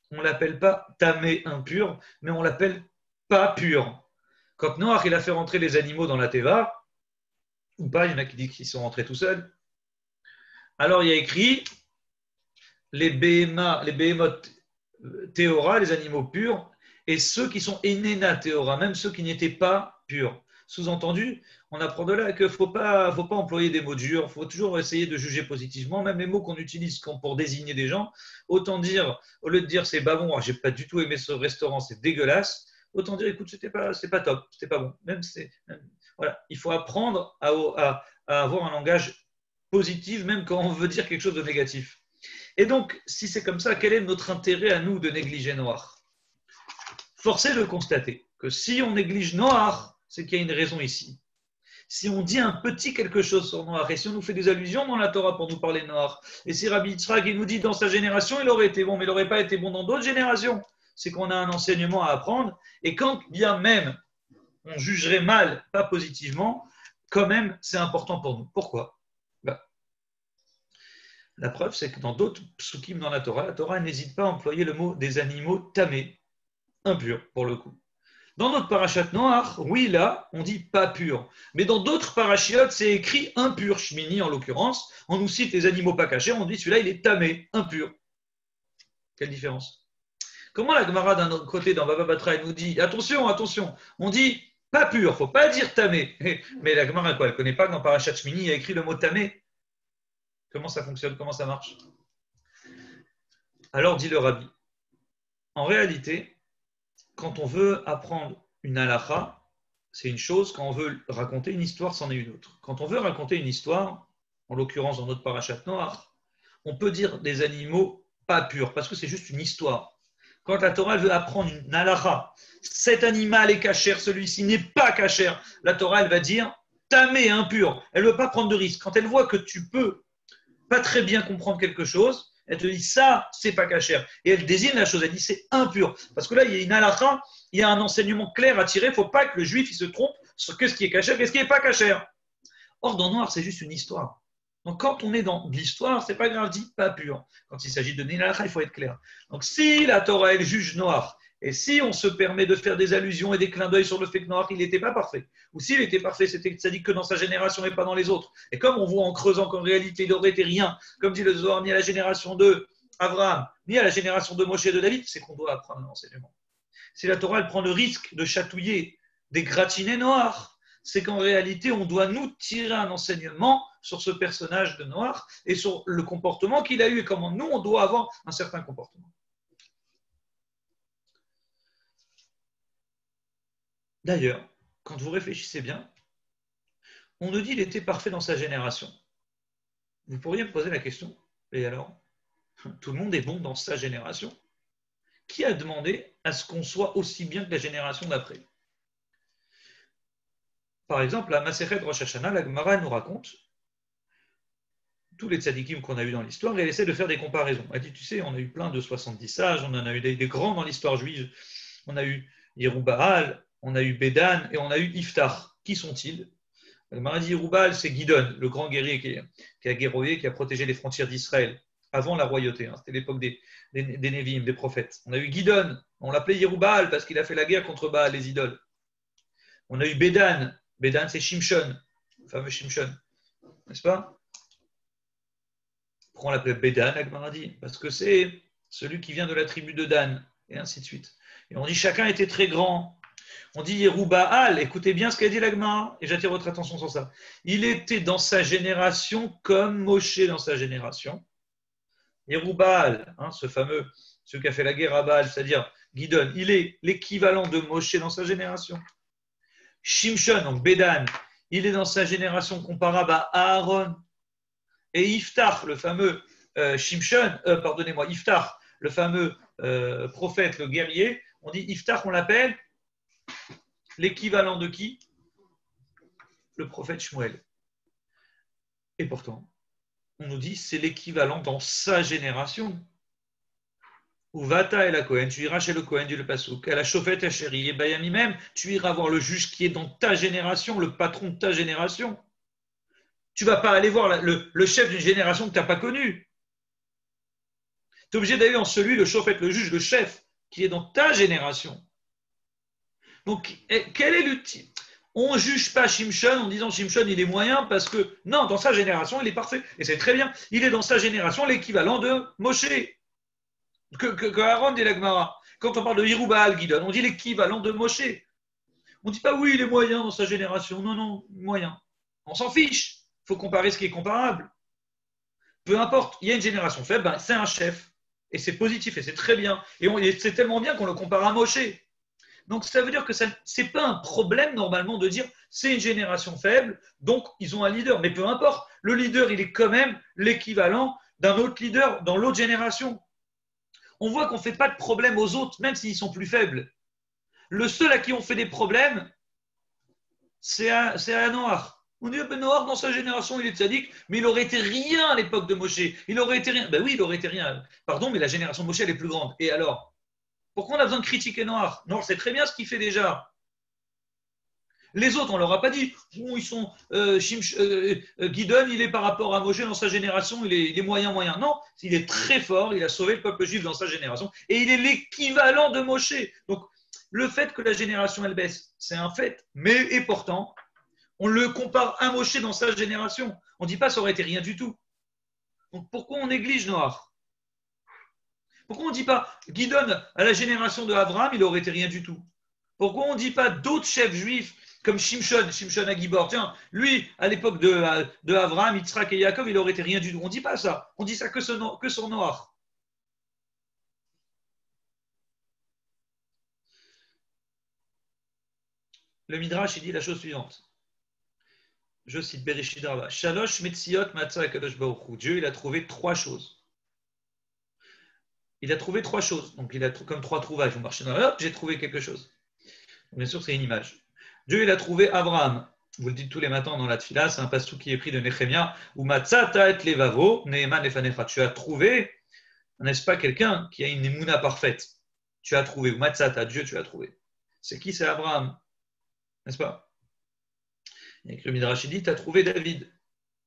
on ne l'appelle pas tamé impur, mais on l'appelle pas pur. Quand Noach il a fait rentrer les animaux dans la Teva, ou pas, il y en a qui disent qu'ils sont rentrés tout seuls, alors il y a écrit les béhémoth théora, les animaux purs, et ceux qui sont enena théora, même ceux qui n'étaient pas purs. Sous-entendu, on apprend de là qu'il ne faut pas employer des mots durs, il faut toujours essayer de juger positivement, même les mots qu'on utilise pour désigner des gens, autant dire, au lieu de dire c'est pas bon, j'ai pas du tout aimé ce restaurant, c'est dégueulasse, autant dire écoute, c'est pas top, c'était pas bon. Voilà, il faut apprendre à avoir un langage positif, même quand on veut dire quelque chose de négatif. Et donc, si c'est comme ça, quel est notre intérêt à nous de négliger Noach? Force est de constater que si on néglige Noach, c'est qu'il y a une raison ici. Si on dit un petit quelque chose sur Noach, et si on nous fait des allusions dans la Torah pour nous parler de Noach, et si Rabbi Yitzhak il nous dit dans sa génération il aurait été bon, mais il n'aurait pas été bon dans d'autres générations, c'est qu'on a un enseignement à apprendre, et quand bien même on jugerait mal, pas positivement, quand même c'est important pour nous. Pourquoi? La preuve, c'est que dans d'autres psukim dans la Torah n'hésite pas à employer le mot des animaux tamés, impurs pour le coup. Dans notre parachat Noach, oui, là, on dit pas pur. Mais dans d'autres parachiotes, c'est écrit impur. Shmini, en l'occurrence, on nous cite les animaux pas cachés, on dit celui-là, il est tamé, impur. Quelle différence? Comment la Gemara d'un autre côté, dans Baba Batra, elle nous dit attention, attention, on dit pas pur, faut pas dire tamé. Mais la Gemara, quoi, elle ne connaît pas que dans parachat Shmini, il y a écrit le mot tamé. Comment ça fonctionne? Comment ça marche? Alors dit le Rabbi, en réalité, quand on veut apprendre une halakha, c'est une chose, quand on veut raconter une histoire, c'en est une autre. Quand on veut raconter une histoire, en l'occurrence dans notre parachat Noach, on peut dire des animaux pas purs, parce que c'est juste une histoire. Quand la Torah veut apprendre une halakha, cet animal est cachère, celui-ci n'est pas cachère, la Torah elle va dire tamé, impur. Elle ne veut pas prendre de risque. Quand elle voit que tu peux pas très bien comprendre quelque chose, elle te dit ça, c'est pas cachère. Et elle désigne la chose, elle dit c'est impur. Parce que là, il y a une halakha, il y a un enseignement clair à tirer. Il ne faut pas que le juif il se trompe sur ce qui est cachère et ce qui n'est pas cachère. Or, dans Noir, c'est juste une histoire. Donc, quand on est dans l'histoire, c'est pas grave, dit pas pur. Quand il s'agit de donner une halakha, il faut être clair. Donc, si la Torah, elle juge Noir, et si on se permet de faire des allusions et des clins d'œil sur le fait que Noach, il n'était pas parfait, ou s'il était parfait, c'était tzaddik que dans sa génération et pas dans les autres. Et comme on voit en creusant qu'en réalité, il n'aurait été rien, comme dit le Zohar, ni à la génération de Abraham, ni à la génération de Moshe et de David, c'est qu'on doit apprendre un enseignement. Si la Torah elle prend le risque de chatouiller, d'égratigner Noach, c'est qu'en réalité, on doit nous tirer un enseignement sur ce personnage de Noach et sur le comportement qu'il a eu et comment nous, on doit avoir un certain comportement. D'ailleurs, quand vous réfléchissez bien, on nous dit qu'il était parfait dans sa génération. Vous pourriez me poser la question, et alors, tout le monde est bon dans sa génération. Qui a demandé à ce qu'on soit aussi bien que la génération d'après? Par exemple, la Masechet Rosh Hashanah, la Gemara nous raconte tous les tzadikim qu'on a eu dans l'histoire et elle essaie de faire des comparaisons. Elle dit, tu sais, on a eu plein de 70 sages, on en a eu des grands dans l'histoire juive. On a eu Yerubbaal, on a eu Bédan et on a eu Iftar. Qui sont-ils? Le Maradi Yerubbaal, c'est Gidon, le grand guerrier qui a guerroyé, qui a protégé les frontières d'Israël avant la royauté. C'était l'époque des Névim, des prophètes. On a eu Gidon, on l'appelait Yerubbaal parce qu'il a fait la guerre contre Baal, les idoles. On a eu Bédan. Bédan, c'est Shimshon, le fameux Shimshon, n'est-ce pas? Pourquoi on l'appelait Bédan, la dit? Parce que c'est celui qui vient de la tribu de Dan, et ainsi de suite. Et on dit chacun était très grand. On dit Yerubbaal, écoutez bien ce qu'a dit l'Agmara, et j'attire votre attention sur ça. Il était dans sa génération comme Moshe dans sa génération. Yerubbaal, ce fameux, celui qui a fait la guerre à Baal, c'est-à-dire Gidon, il est l'équivalent de Moshe dans sa génération. Shimshon, donc Bédan, il est dans sa génération comparable à Aaron. Et Iftar, le fameux Iftar, le fameux prophète, le guerrier, on dit Iftar, on l'appelle l'équivalent de qui? Le prophète Shmuel. Et pourtant, on nous dit c'est l'équivalent dans sa génération. Uvata et la Kohen, tu iras chez le Kohen, dit le Passouk, à la chauffette à chérie, et Bayami même, tu iras voir le juge qui est dans ta génération, le patron de ta génération. Tu ne vas pas aller voir le chef d'une génération que tu n'as pas connue. Tu es obligé d'aller dans celui, le chauffette, le juge, le chef, qui est dans ta génération. Donc, quel est l'outil? On ne juge pas Shimshon en disant Shimshon, il est moyen parce que, non, dans sa génération, il est parfait. Et c'est très bien. Il est dans sa génération l'équivalent de Moshe. Que Aaron dit la Gemara. Quand on parle de Yerubbaal Gidon, on dit l'équivalent de Moshe. On ne dit pas oui, il est moyen dans sa génération. Non, non, moyen. On s'en fiche. Il faut comparer ce qui est comparable. Peu importe, il y a une génération faible, c'est un chef. Et c'est positif et c'est très bien. Et c'est tellement bien qu'on le compare à Moshe. Donc ça veut dire que ce n'est pas un problème normalement de dire c'est une génération faible, donc ils ont un leader. Mais peu importe, le leader, il est quand même l'équivalent d'un autre leader dans l'autre génération. On voit qu'on ne fait pas de problème aux autres, même s'ils sont plus faibles. Le seul à qui on fait des problèmes, c'est à Noach. On dit, Noach, dans sa génération, il est tzaddik, mais il aurait été rien à l'époque de Moshe. Il aurait été rien. Ben oui, il aurait été rien. Pardon, mais la génération de Moshe, elle est plus grande. Et alors? Pourquoi on a besoin de critiquer Noach? Noach, c'est très bien ce qu'il fait déjà. Les autres, on ne leur a pas dit, ils sont Gidon, il est par rapport à Moshe dans sa génération, il est moyen. Non, il est très fort, il a sauvé le peuple juif dans sa génération, et il est l'équivalent de Moshe. Donc, le fait que la génération, elle baisse, c'est un fait, et pourtant, on le compare à Moshe dans sa génération. On ne dit pas ça aurait été rien du tout. Donc, pourquoi on néglige Noach? Pourquoi on ne dit pas Gidon, à la génération de Abraham, il aurait été rien du tout? Pourquoi on ne dit pas d'autres chefs juifs comme Shimshon à Gibor? Tiens, lui, à l'époque de Abraham, Yitzhak et Yaakov, il aurait été rien du tout. On ne dit pas ça. On dit ça que sur Noach. Le Midrash, il dit la chose suivante. Je cite Bereshit Rabba. Shalosh Metziot Matzah Kadosh Baruch Hu. Dieu, il a trouvé trois choses. Il a trouvé trois choses. Donc, il a comme trois trouvailles. Vous marchez dans la j'ai trouvé quelque chose. Bien sûr, c'est une image. Dieu, il a trouvé Abraham. vous le dites tous les matins dans la tfila, c'est un pastou qui est pris de Nehemia, ou matzata et levavo, Neheman lefanecha. Tu as trouvé, n'est-ce pas, quelqu'un qui a une émouna parfaite. Tu as trouvé, ou matzata, Dieu, tu as trouvé. C'est qui? C'est Abraham, n'est-ce pas? Et le Midrash dit, tu as trouvé David.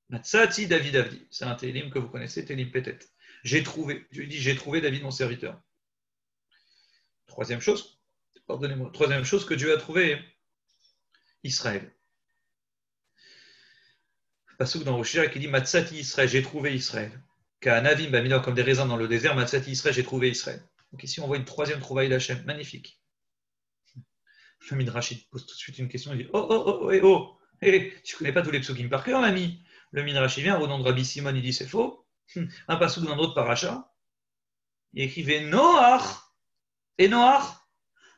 Matzati David Avdi. C'est un télim que vous connaissez, télim peut-être. J'ai trouvé, Dieu dit, j'ai trouvé David mon serviteur. Troisième chose, pardonnez-moi, troisième chose que Dieu a trouvé, Israël. Passouk dans Roshia qui dit Matzati Israël, j'ai trouvé Israël. Ka'anavim bamina, comme des raisins dans le désert, Matzati Israël, j'ai trouvé Israël. Donc ici on voit une troisième trouvaille d'Hachem, magnifique. Le Midrash pose tout de suite une question, il dit tu connais pas tous les psukim par cœur, l'ami. Le Midrash vient au nom de Rabbi Simon, il dit c'est faux. Un passouk dans d'autres paracha, il écrivait Noach, et Noach,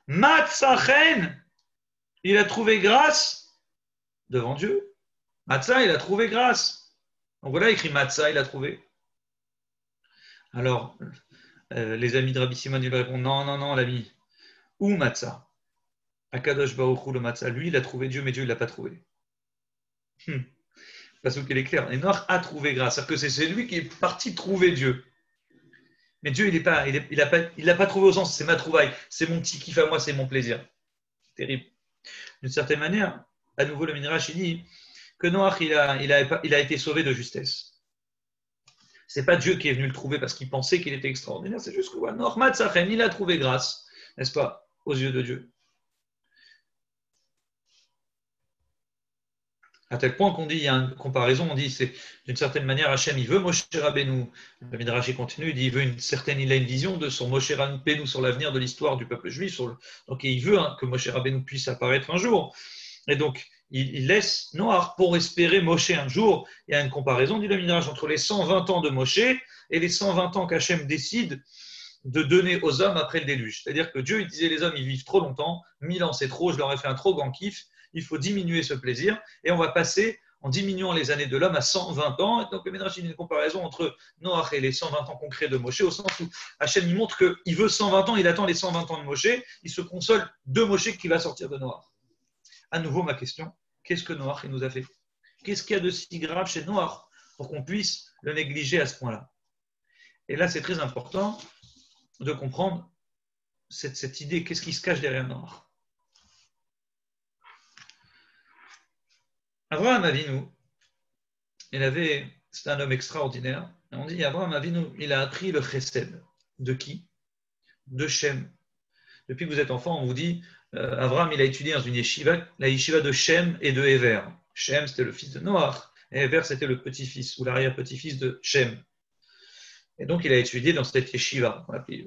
Matzachen, il a trouvé grâce devant Dieu. Matzah, il a trouvé grâce. Donc voilà, il écrit Matzah, il a trouvé. Alors, les amis de Rabbi Simon, ils lui répondent non, l'ami. Où Matzah? Akadosh Baruch Hu, le Matzah, lui, il a trouvé Dieu, mais Dieu, il ne l'a pas trouvé. Parce qu'il est clair. Et Noach a trouvé grâce. C'est-à-dire que c'est lui qui est parti trouver Dieu. Mais Dieu, il l'a pas trouvé au sens, c'est ma trouvaille, c'est mon petit kiff à moi, c'est mon plaisir. Terrible. D'une certaine manière, à nouveau, le Midrash, il dit que Noach, il a été sauvé de justesse. C'est pas Dieu qui est venu le trouver parce qu'il pensait qu'il était extraordinaire, c'est juste que Noach Matzachen, il a trouvé grâce, n'est-ce pas, aux yeux de Dieu. À tel point qu'on dit, il y a une comparaison, on dit, c'est d'une certaine manière, Hachem, il veut Moshe Rabbeinu. Le Midrash continue, il dit, il a une vision de son Moshe Rabbeinu sur l'avenir de l'histoire du peuple juif. Donc il veut que Moshe Rabbeinu puisse apparaître un jour. Et donc, il laisse Noach pour espérer Moshe un jour. Il y a une comparaison, dit le Midrash, entre les 120 ans de Moshe et les 120 ans qu'Hachem décide de donner aux hommes après le déluge. C'est-à-dire que Dieu, il disait, les hommes, ils vivent trop longtemps, 1000 ans c'est trop, je leur ai fait un trop grand kiff, il faut diminuer ce plaisir, et on va passer, en diminuant les années de l'homme, à 120 ans. Et donc le Midrash, il y a une comparaison entre Noach et les 120 ans concrets de Moshe, au sens où Hachem, il montre qu'il veut 120 ans, il attend les 120 ans de Moshe, il se console de Moshe qui va sortir de Noach. À nouveau, ma question, qu'est-ce que Noach nous a fait? Qu'est-ce qu'il y a de si grave chez Noach pour qu'on puisse le négliger à ce point-là? Et là, c'est très important de comprendre cette idée, qu'est-ce qui se cache derrière Noach. Abraham Avinu, c'était un homme extraordinaire. Et on dit, Abraham Avinu, il a appris le chesed. De qui? De Shem. Depuis que vous êtes enfant, on vous dit, Abraham, il a étudié dans une yeshiva, la yeshiva de Shem et de Ever. Shem, c'était le fils de Noach, et Ever, c'était le petit-fils ou l'arrière-petit-fils de Shem. Et donc, il a étudié dans cette yeshiva. On l'appelait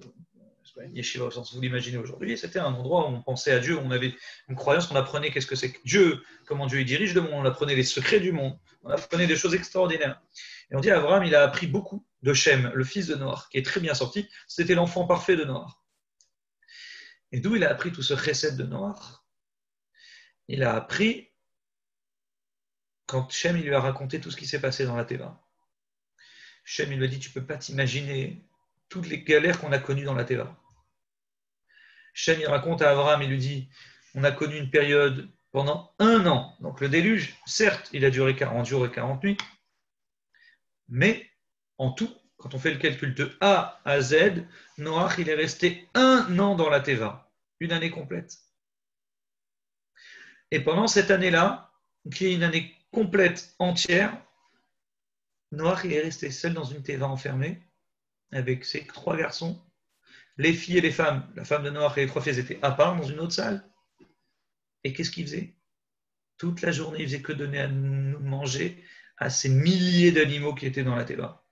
une yeshiva au sens où vous l'imaginez aujourd'hui. C'était un endroit où on pensait à Dieu, où on avait une croyance, on apprenait qu'est-ce que c'est que Dieu, comment Dieu il dirige le monde, on apprenait les secrets du monde, on apprenait des choses extraordinaires. Et on dit Abraham, il a appris beaucoup de Shem, le fils de Noach, qui est très bien sorti. C'était l'enfant parfait de Noach. Et d'où il a appris tout ce chesed de Noach? Il a appris quand Shem il lui a raconté tout ce qui s'est passé dans la Teva. Shem il lui a dit, tu ne peux pas t'imaginer toutes les galères qu'on a connues dans la Teva. Shem il raconte à Abraham, il lui dit, on a connu une période pendant 1 an. Donc le déluge, certes, il a duré 40 jours et 40 nuits, mais en tout, quand on fait le calcul de A à Z, Noach, il est resté 1 an dans la Teva, une année complète. Et pendant cette année-là, qui est une année complète, entière, Noach, il est resté seul dans une Teva enfermée, avec ses 3 garçons. Les filles et les femmes, la femme de Noach et les 3 filles étaient à part dans une autre salle. Et qu'est-ce qu'il faisait? Toute la journée, il faisait que donner à manger à ces milliers d'animaux qui étaient dans la Teva.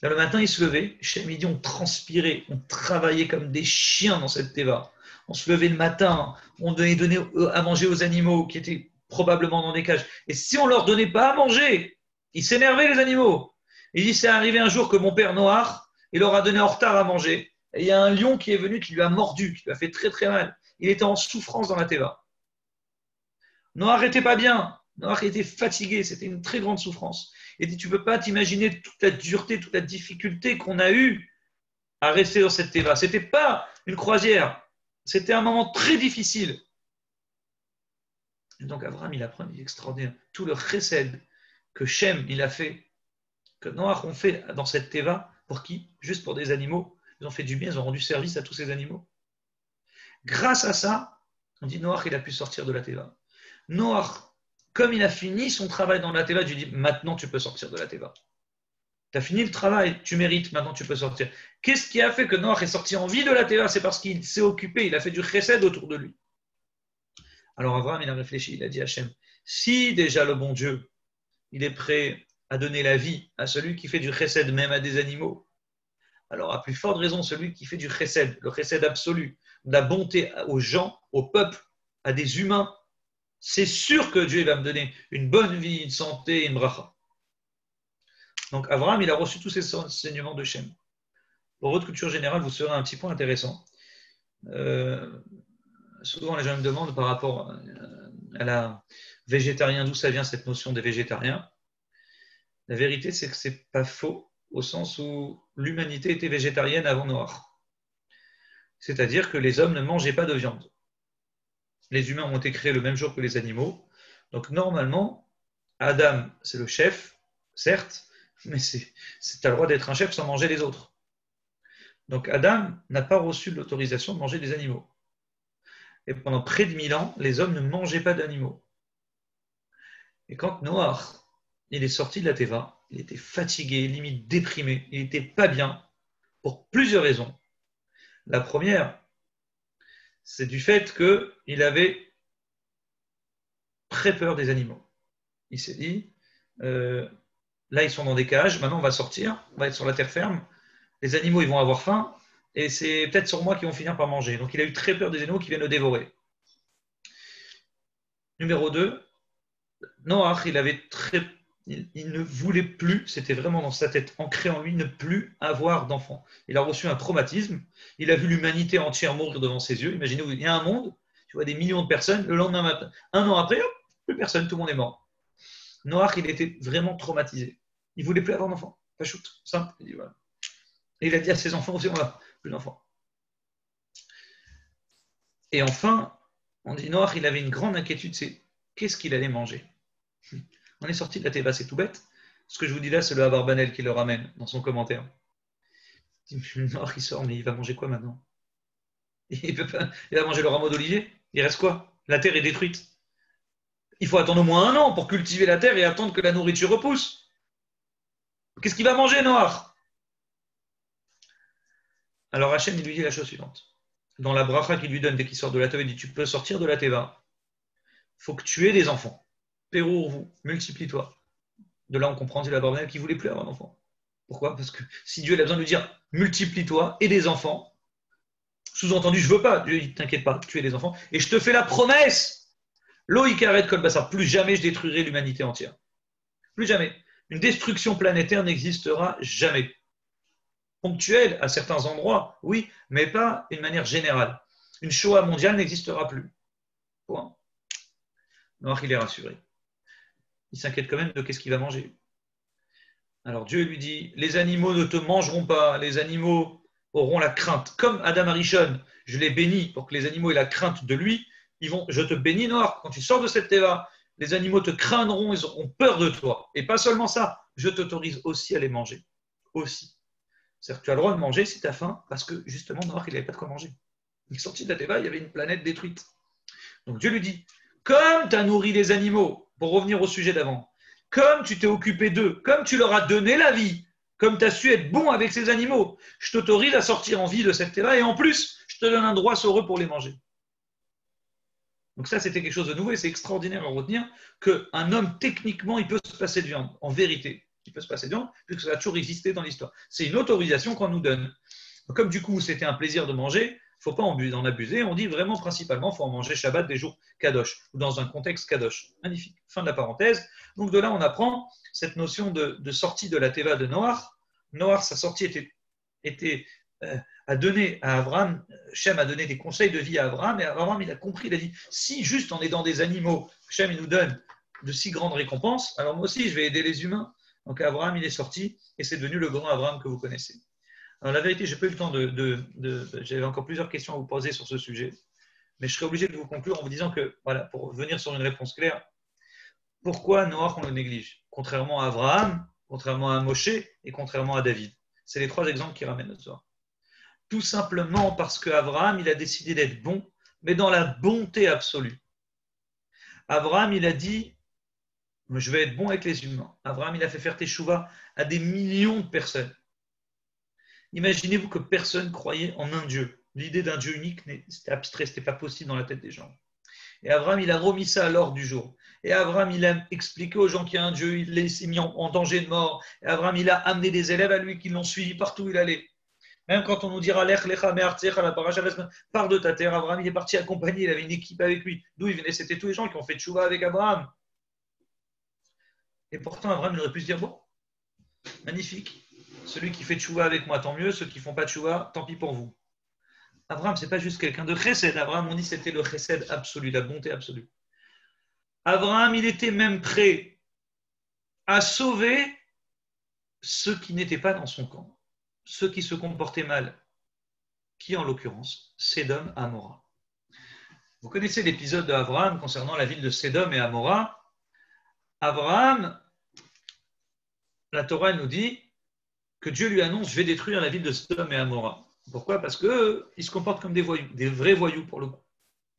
Le matin, il se levait, chez midi, on transpirait, on travaillait comme des chiens dans cette Teva. On se levait le matin, on donnait à manger aux animaux qui étaient probablement dans des cages. Et si on ne leur donnait pas à manger, ils s'énervaient les animaux. Il dit, c'est arrivé un jour que mon père Noach, il leur a donné en retard à manger. Et il y a un lion qui est venu, qui lui a mordu, qui lui a fait très très mal. Il était en souffrance dans la Teva. Noach n'était pas bien. Noach était fatigué. C'était une très grande souffrance. Il dit, tu ne peux pas t'imaginer toute la dureté, toute la difficulté qu'on a eue à rester dans cette Teva. Ce n'était pas une croisière. C'était un moment très difficile. Et donc Abraham, il apprend, il est extraordinaire. Tout le chesed que Shem, il a fait, que Noach ont fait dans cette teva, pour qui? Juste pour des animaux. Ils ont fait du bien, ils ont rendu service à tous ces animaux. Grâce à ça, on dit Noach, il a pu sortir de la teva. Noach, comme il a fini son travail dans la teva, je lui dis maintenant tu peux sortir de la teva. Tu as fini le travail, tu mérites, maintenant tu peux sortir. Qu'est-ce qui a fait que Noach est sorti en vie de la teva? C'est parce qu'il s'est occupé, il a fait du chesed autour de lui. Alors Abraham, il a réfléchi, il a dit à Hachem, si déjà le bon Dieu, il est prêt à donner la vie à celui qui fait du chesed, même à des animaux, alors à plus forte raison, celui qui fait du chesed, le chesed absolu, de la bonté aux gens, au peuple, à des humains, c'est sûr que Dieu va me donner une bonne vie, une santé, une bracha. Donc Abraham, il a reçu tous ces enseignements de Shem. Pour votre culture générale, vous serez un petit point intéressant. Souvent, les gens me demandent par rapport à la végétarien, d'où ça vient cette notion des végétariens. La vérité, c'est que ce n'est pas faux, au sens où l'humanité était végétarienne avant Noach. C'est-à-dire que les hommes ne mangeaient pas de viande. Les humains ont été créés le même jour que les animaux. Donc normalement, Adam, c'est le chef, certes, mais tu as le droit d'être un chef sans manger les autres. Donc Adam n'a pas reçu l'autorisation de manger des animaux. Et pendant près de 1000 ans, les hommes ne mangeaient pas d'animaux. Et quand Noach, il est sorti de la Teva, il était fatigué, limite déprimé, il n'était pas bien, pour plusieurs raisons. La première, c'est du fait qu'il avait très peur des animaux. Il s'est dit, là ils sont dans des cages, maintenant on va sortir, on va être sur la terre ferme, les animaux ils vont avoir faim, et c'est peut-être sur moi qu'ils vont finir par manger. Donc il a eu très peur des animaux qui viennent le dévorer. Numéro 2, Noach, il ne voulait plus, c'était vraiment dans sa tête, ancré en lui, ne plus avoir d'enfants. Il a reçu un traumatisme, il a vu l'humanité entière mourir devant ses yeux. Imaginez-vous, il y a un monde, tu vois des millions de personnes, le lendemain matin, un an après, hop, plus personne, tout le monde est mort. Noach, il était vraiment traumatisé. Il ne voulait plus avoir d'enfants. Pas shoot, simple. Il dit, voilà. Et il a dit à ses enfants aussi, voilà, plus d'enfants. Et enfin, on dit Noach, il avait une grande inquiétude, c'est qu'est-ce qu'il allait manger. On est sorti de la Teva, c'est tout bête. Ce que je vous dis là, c'est le Abarbanel qui le ramène dans son commentaire. Noach, il sort, mais il va manger quoi maintenant? Il va manger le rameau d'olivier. Il reste quoi? La terre est détruite. Il faut attendre au moins un an pour cultiver la terre et attendre que la nourriture repousse. Qu'est-ce qu'il va manger, Noach? Alors Hachem, il lui dit la chose suivante. Dans la bracha qu'il lui donne dès qu'il sort de la Teva, il dit tu peux sortir de la Teva. Il faut que tu aies des enfants. Pérour-vous, multiplie-toi. De là, on comprend c'est la Barbanel qui ne voulait plus avoir d'enfants. Pourquoi? Parce que si Dieu a besoin de lui dire multiplie-toi et des enfants, sous-entendu, je ne veux pas, Dieu dit t'inquiète pas, tu es des enfants, et je te fais la promesse, Loïc arrête Kolbassar, plus jamais je détruirai l'humanité entière. Plus jamais. Une destruction planétaire n'existera jamais. Ponctuelle à certains endroits, oui, mais pas d'une manière générale. Une Shoah mondiale n'existera plus. Point. Noach, il est rassuré. Il s'inquiète quand même de qu'est-ce qu'il va manger. Alors Dieu lui dit, les animaux ne te mangeront pas, les animaux auront la crainte. Comme Adam Arishon, je l'ai béni pour que les animaux aient la crainte de lui, je te bénis Noach, quand tu sors de cette teva, les animaux te craindront, ils auront peur de toi. Et pas seulement ça, je t'autorise aussi à les manger. Aussi. C'est-à-dire que tu as le droit de manger si tu as faim, parce que justement Noach, il n'avait pas de quoi manger. Il est sorti de la teva, il y avait une planète détruite. Donc Dieu lui dit, comme tu as nourri les animaux, pour revenir au sujet d'avant, comme tu t'es occupé d'eux, comme tu leur as donné la vie, comme tu as su être bon avec ces animaux, je t'autorise à sortir en vie de cette terre et en plus, je te donne un droit sur eux pour les manger. Donc ça, c'était quelque chose de nouveau et c'est extraordinaire à retenir qu'un homme, techniquement, il peut se passer de viande. En vérité, il peut se passer de viande puisque ça a toujours existé dans l'histoire. C'est une autorisation qu'on nous donne. Donc, comme du coup, c'était un plaisir de manger, il ne faut pas en abuser. On dit vraiment principalement, il faut en manger Shabbat des jours Kadosh ou dans un contexte Kadosh. Magnifique. Fin de la parenthèse. Donc de là, on apprend cette notion de sortie de la Teva de Noach. Noach, sa sortie a donné à Abraham, Shem a donné des conseils de vie à Abraham, et Abraham, il a compris, il a dit, si juste en aidant des animaux, Shem, il nous donne de si grandes récompenses, alors moi aussi, je vais aider les humains. Donc Abraham, il est sorti, et c'est devenu le grand Abraham que vous connaissez. Alors la vérité, je n'ai pas eu le temps j'avais encore plusieurs questions à vous poser sur ce sujet, Mais je serai obligé de vous conclure en vous disant que, voilà, pour revenir sur une réponse claire, pourquoi Noach on le néglige? Contrairement à Abraham, contrairement à Moshe et contrairement à David. C'est les trois exemples qui ramènent notre soir. Tout simplement parce qu'Abraham, il a décidé d'être bon, mais dans la bonté absolue. Abraham, il a dit, je vais être bon avec les humains. Abraham, il a fait faire teshuva à des millions de personnes. Imaginez-vous que personne croyait en un Dieu. L'idée d'un Dieu unique, c'était abstrait, ce n'était pas possible dans la tête des gens. Et Abraham, il a remis ça à l'ordre du jour. Et Abraham, il a expliqué aux gens qu'il y a un Dieu, il les a mis en danger de mort. Et Abraham, il a amené des élèves à lui qui l'ont suivi partout où il allait. Même quand on nous dira Lech lecha me'artzecha la paracha, pars de ta terre, Abraham, il est parti accompagner, il avait une équipe avec lui. D'où il venait? C'était tous les gens qui ont fait tchouva avec Abraham. Et pourtant, Abraham, il aurait pu se dire bon, magnifique. Celui qui fait tchouva avec moi, tant mieux. Ceux qui ne font pas tchouva, tant pis pour vous. Abraham, ce n'est pas juste quelqu'un de chesed. Abraham, on dit c'était le chesed absolu, la bonté absolue. Abraham, il était même prêt à sauver ceux qui n'étaient pas dans son camp, ceux qui se comportaient mal, qui en l'occurrence, Sédom, Amora. Vous connaissez l'épisode d'Abraham concernant la ville de Sédom et Amora. Abraham, la Torah nous dit que Dieu lui annonce « Je vais détruire la ville de Sédom et Amora ». Pourquoi? Parce qu'ils se comportent comme des voyous, des vrais voyous pour le coup.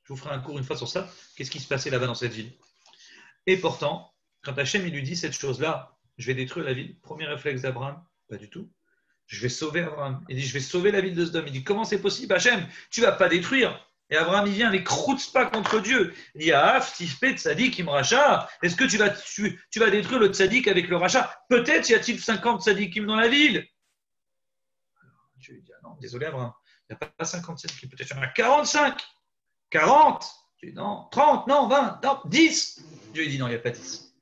Je vous ferai un cours une fois sur ça. Qu'est-ce qui se passait là-bas dans cette ville? Et pourtant, quand Hachem il lui dit cette chose-là, je vais détruire la ville, premier réflexe d'Abraham, pas du tout. Je vais sauver Abraham. Il dit, je vais sauver la ville de Sodome. Il dit, comment c'est possible, Hachem? Tu ne vas pas détruire. Et Abraham, il vient, il croûte pas contre Dieu. Il dit, ah, tifpé tzadik im racha. Est-ce que tu vas détruire le tzadik avec le rachat? Peut-être y a-t-il 50 tzadikim dans la ville. Dieu lui dit, ah non, désolé Abraham, il n'y a pas 50 tzadikim, peut-être il y en a 45, 40. Dieu dit, non, 30, non, 20, non, 10. Dieu lui dit, non, il n'y a pas 10.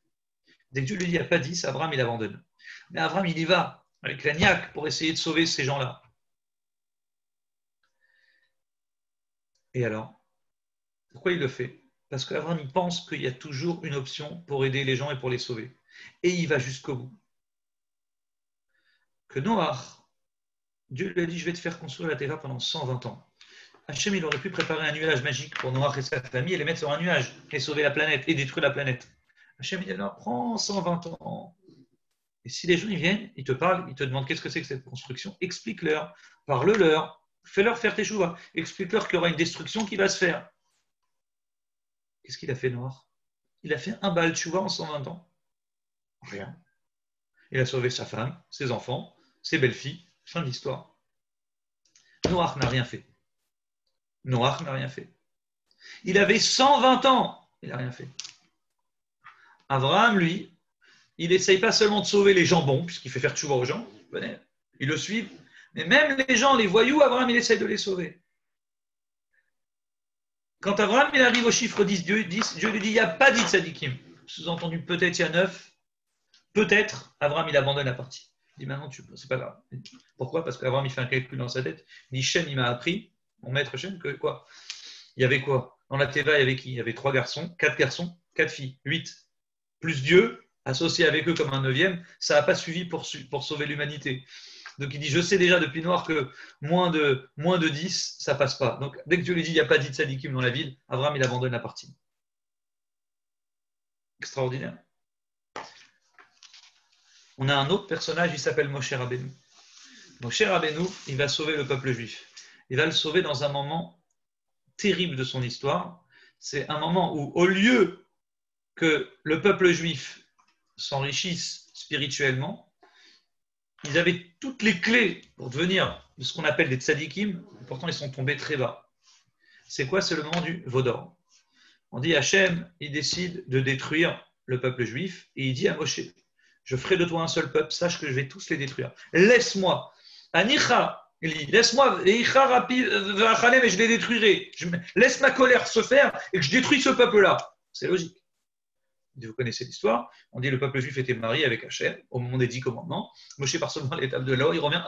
Dès que Dieu lui dit, il n'y a pas 10, Abraham, il abandonne. Mais Abraham, il y va avec la niaque pour essayer de sauver ces gens-là. Et alors, pourquoi il le fait? Parce qu'Abraham, il pense qu'il y a toujours une option pour aider les gens et pour les sauver. Et il va jusqu'au bout. Que Noach, Dieu lui a dit, je vais te faire construire la terre pendant 120 ans. Hachem, il aurait pu préparer un nuage magique pour Noach et sa famille et les mettre sur un nuage et sauver la planète et détruire la planète. Hachem, il dit, alors, prends 120 ans. Et si les gens ils viennent, ils te parlent, ils te demandent qu'est-ce que c'est que cette construction, explique-leur, parle-leur, fais-leur faire tes choux, explique-leur qu'il y aura une destruction qui va se faire. Qu'est-ce qu'il a fait, Noach? Il a fait un Baal Tchouva en 120 ans. Rien. Il a sauvé sa femme, ses enfants, ses belles-filles. Fin de l'histoire. Noach n'a rien fait. Noach n'a rien fait. Il avait 120 ans. Il n'a rien fait. Abraham, lui, il n'essaye pas seulement de sauver les gens bons, puisqu'il fait faire tchouva aux gens, ils le suivent, mais même les gens, les voyous, Abraham, il essaye de les sauver. Quand Abraham il arrive au chiffre 10, Dieu lui dit, il n'y a pas 10 tzadikim. Sous-entendu, peut-être il y a 9, peut-être, Abraham, il abandonne la partie. Il dit, maintenant, c'est pas grave. Pourquoi? Parce qu'Abraham, il fait un calcul dans sa tête. Il dit, Shem, il m'a appris, mon maître Shem, que quoi? Il y avait quoi? Dans la Teva, il y avait qui? Il y avait 3 garçons, 4 filles, 8. Plus Dieu, associé avec eux comme un 9e, ça n'a pas suffi pour sauver l'humanité. Donc il dit, je sais déjà depuis Noir que moins de 10, ça passe pas. Donc dès que Dieu lui dit, il n'y a pas dit tzadikim dans la ville, Abraham, il abandonne la partie. Extraordinaire. On a un autre personnage, il s'appelle Moshe Rabbeinu. Moshe Rabbeinu, il va sauver le peuple juif. Il va le sauver dans un moment terrible de son histoire. C'est un moment où, au lieu que le peuple juif s'enrichisse spirituellement, ils avaient toutes les clés pour devenir ce qu'on appelle des tzadikim, pourtant ils sont tombés très bas. C'est quoi? C'est le moment du Vaudor. On dit Hachem, il décide de détruire le peuple juif et il dit à Moshe, je ferai de toi un seul peuple, sache que je vais tous les détruire. Laisse-moi, Anicha, laisse-moi, et je les détruirai. Laisse ma colère se faire et que je détruis ce peuple-là. C'est logique. Vous connaissez l'histoire. On dit que le peuple juif était marié avec Hachem au moment des 10 commandements. Moshe part seulement à l'étape de là, il revient,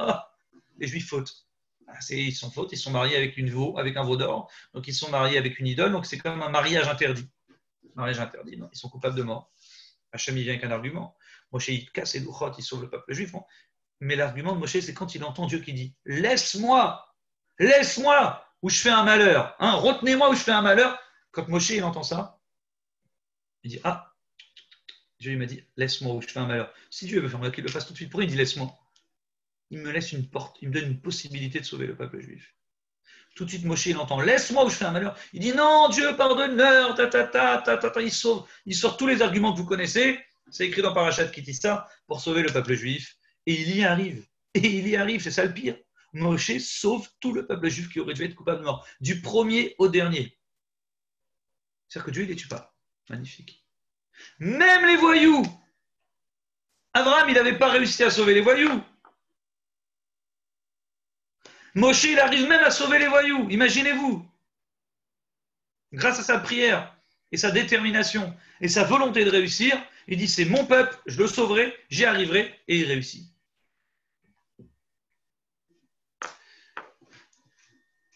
les juifs fautent. Ils sont fautes, ils sont mariés avec avec un veau d'or, donc ils sont mariés avec une idole, donc c'est comme un mariage interdit. Mariage interdit, non, ils sont coupables de mort. Hachem, il vient avec un argument. Moshe, il casse les louchot, il sauve le peuple juif. Non, mais l'argument de Moshe, c'est quand il entend Dieu qui dit, laisse-moi, où je fais un malheur. Hein, retenez-moi où je fais un malheur. Quand Moshe il entend ça, il dit ah, Dieu m'a dit laisse-moi où je fais un malheur. Si Dieu veut faire qu'il le fasse tout de suite. Pourquoi il dit laisse-moi? Il me laisse une porte, il me donne une possibilité de sauver le peuple juif. Tout de suite, Moshe, il entend laisse-moi où je fais un malheur. Il dit non, Dieu pardonneur, il sauve. Il sort tous les arguments que vous connaissez. C'est écrit dans Parashat Kitissa pour sauver le peuple juif. Et il y arrive. Et il y arrive, c'est ça le pire. Moshe sauve tout le peuple juif qui aurait dû être coupable de mort, du premier au dernier. C'est-à-dire que Dieu, il les tue pas. Magnifique. Même les voyous. Abraham, il n'avait pas réussi à sauver les voyous. Moshe, il arrive même à sauver les voyous. Imaginez-vous. Grâce à sa prière et sa détermination et sa volonté de réussir, il dit c'est mon peuple, je le sauverai, j'y arriverai, et il réussit.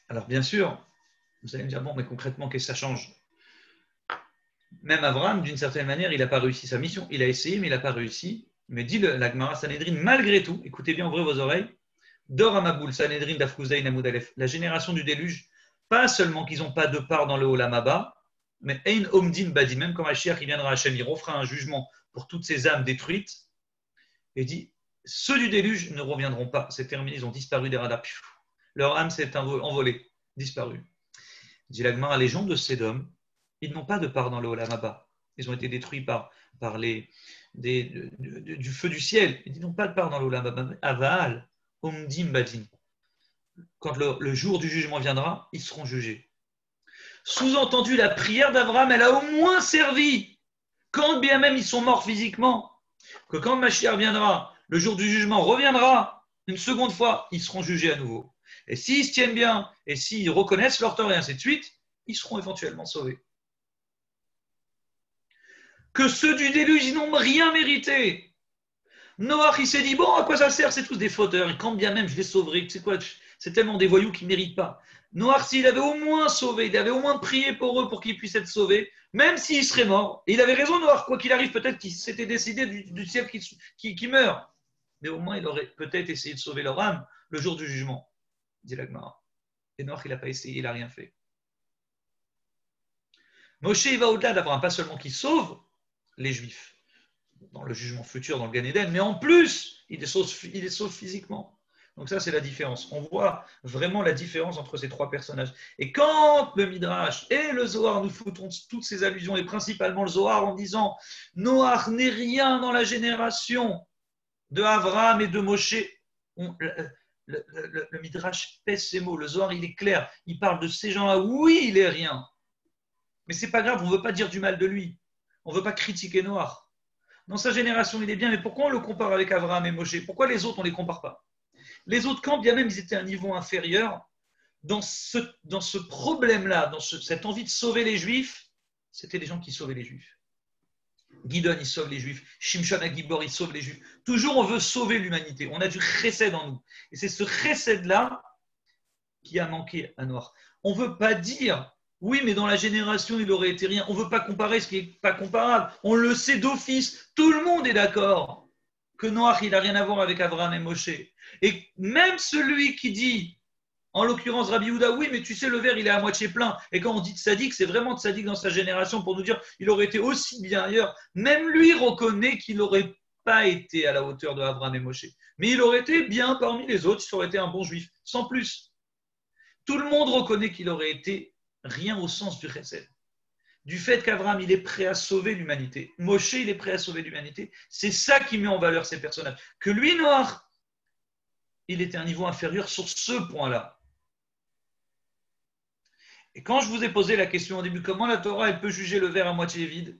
Alors bien sûr, vous allez me dire, bon, mais concrètement, qu'est-ce que ça change? Même Abraham, d'une certaine manière, il n'a pas réussi sa mission. Il a essayé, mais il n'a pas réussi. Mais dit la Gemara Sanhedrin, malgré tout, écoutez bien, ouvrez vos oreilles, Dor Amaboul, Sanhedrin d'Afkouzaï Namoud Aleph, la génération du déluge, pas seulement qu'ils n'ont pas de part dans le Olam Haba, mais Ein Omdin Badi, même quand Mashiach il viendra à Hachem, il refera un jugement pour toutes ces âmes détruites, et dit, ceux du déluge ne reviendront pas, c'est terminé, ils ont disparu des radars. Leur âme s'est envolée, disparue. Dit la Gemara, les gens de Sédom, ils n'ont pas de part dans le Olam Haba. Ils ont été détruits par du feu du ciel. Ils n'ont pas de part dans le Olam Haba. Aval, Omdim Badin. Quand le jour du jugement viendra, ils seront jugés. Sous-entendu, la prière d'Abraham, elle a au moins servi, quand bien même ils sont morts physiquement, que quand Mashiach viendra, le jour du jugement reviendra, une seconde fois, ils seront jugés à nouveau. Et s'ils se tiennent bien, et s'ils reconnaissent leur tort et ainsi de suite, ils seront éventuellement sauvés. Que ceux du déluge, ils n'ont rien mérité. Noach, il s'est dit, bon, à quoi ça sert? C'est tous des fauteurs, et quand bien même je les sauverai, c'est quoi? C'est tellement des voyous qui ne méritent pas. Noach, s'il avait au moins sauvé, il avait au moins prié pour eux pour qu'ils puissent être sauvés, même s'ils seraient morts. Et il avait raison, Noach, quoi qu'il arrive, peut-être qu'il s'était décidé du ciel qui meurt. Mais au moins, il aurait peut-être essayé de sauver leur âme le jour du jugement, dit la Gemara. Et Noach, il n'a pas essayé, il n'a rien fait. Moshe, il va au-delà d'Abraham, pas seulement qu'il sauve les Juifs dans le jugement futur, dans le Gan Eden, mais en plus, il les sauve physiquement. Donc ça, c'est la différence. On voit vraiment la différence entre ces trois personnages. Et quand le Midrash et le Zohar nous foutent toutes ces allusions, et principalement le Zohar en disant « Noach n'est rien dans la génération de Abraham et de Moshe », le Midrash pèse ses mots. Le Zohar, il est clair. Il parle de ces gens-là. Oui, il est rien. Mais c'est pas grave, on ne veut pas dire du mal de lui. On ne veut pas critiquer Noach. Dans sa génération, il est bien, mais pourquoi on le compare avec Abraham et Moshe? Pourquoi les autres, on ne les compare pas? Les autres, quand bien même ils étaient à un niveau inférieur, dans ce problème-là, dans cette envie de sauver les Juifs, c'était les gens qui sauvaient les Juifs. Gidon, il sauve les Juifs. Shimshon Agibor, il sauve les Juifs. Toujours, on veut sauver l'humanité. On a du chesed en nous. Et c'est ce chesed-là qui a manqué à Noach. On ne veut pas dire, oui, mais dans la génération, il aurait été rien. On ne veut pas comparer ce qui n'est pas comparable. On le sait d'office. Tout le monde est d'accord que Noach, il n'a rien à voir avec Abraham et Moshe. Et même celui qui dit, en l'occurrence Rabbi Yehuda, oui, mais tu sais, le verre, il est à moitié plein. Et quand on dit tzaddik, c'est vraiment tzaddik dans sa génération pour nous dire, il aurait été aussi bien ailleurs. Même lui reconnaît qu'il n'aurait pas été à la hauteur de Abraham et Moshe. Mais il aurait été bien parmi les autres, il aurait été un bon juif, sans plus. Tout le monde reconnaît qu'il aurait été rien au sens du chesed. Du fait qu'Abraham, il est prêt à sauver l'humanité. Moshe, il est prêt à sauver l'humanité. C'est ça qui met en valeur ces personnages. Que lui, Noach, il était à un niveau inférieur sur ce point-là. Et quand je vous ai posé la question au début, comment la Torah, elle peut juger le verre à moitié vide?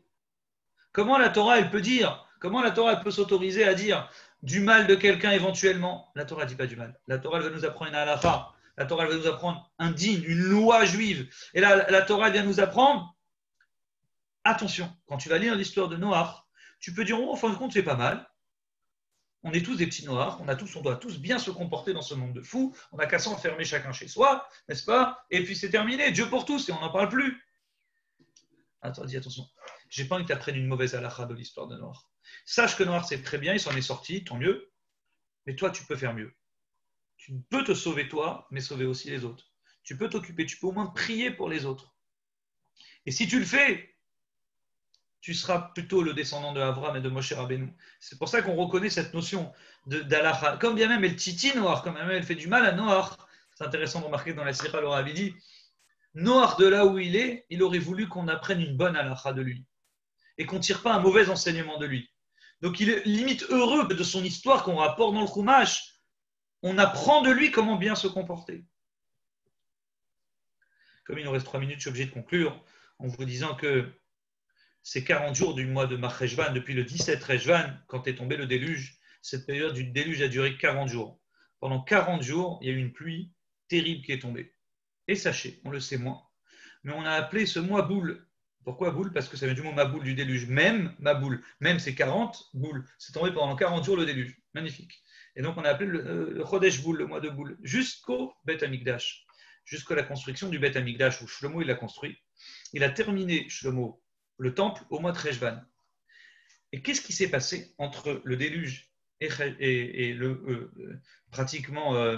Comment la Torah, elle peut dire? Comment la Torah, elle peut s'autoriser à dire du mal de quelqu'un éventuellement? La Torah ne dit pas du mal. La Torah, elle va nous apprendre une halakha. La Torah, elle va nous apprendre un din, une loi juive. Et là, la Torah, elle vient nous apprendre, attention, quand tu vas lire l'histoire de Noach, tu peux dire, oh, en fin de compte, c'est pas mal. On est tous des petits noirs, on doit tous bien se comporter dans ce monde de fous, on n'a qu'à s'enfermer chacun chez soi, n'est-ce pas? Et puis c'est terminé, Dieu pour tous, et on n'en parle plus. Attends, dis attention, j'ai pas envie que tu apprennes une mauvaise halakha de l'histoire de Noach. Sache que Noach, c'est très bien, il s'en est sorti, tant mieux, mais toi, tu peux faire mieux. Tu peux te sauver toi, mais sauver aussi les autres. tu peux t'occuper, tu peux au moins prier pour les autres. Et si tu le fais, tu seras plutôt le descendant de Avraham et de Moshe Rabbeinu. C'est pour ça qu'on reconnaît cette notion d'Alaha. Comme bien même elle titille Noach, comme bien même elle fait du mal à Noach. C'est intéressant de remarquer dans la Sira, le Rabbi dit, Noach de là où il est, il aurait voulu qu'on apprenne une bonne Alaha de lui et qu'on ne tire pas un mauvais enseignement de lui. Donc il est limite heureux de son histoire qu'on rapporte dans le Chumash. On apprend de lui comment bien se comporter. Comme il nous reste 3 minutes, je suis obligé de conclure en vous disant que ces 40 jours du mois de Mar Cheshvan, depuis le 17 Cheshvan, quand est tombé le déluge, cette période du déluge a duré 40 jours. Pendant 40 jours, il y a eu une pluie terrible qui est tombée. Et sachez, on le sait moins, mais on a appelé ce mois boule. Pourquoi boule? Parce que ça vient du mot maboule du déluge. Même, maboule. Même c'est 40, boule. C'est tombé pendant 40 jours le déluge. Magnifique. Et donc on a appelé le Chodesh boule, le mois de boule, jusqu'au Beth Amikdash, jusqu'à la construction du Beth Amikdash, où Shlomo il l'a construit. Il a terminé, Shlomo, le temple au mois de Cheshvan. Et qu'est-ce qui s'est passé entre le déluge et pratiquement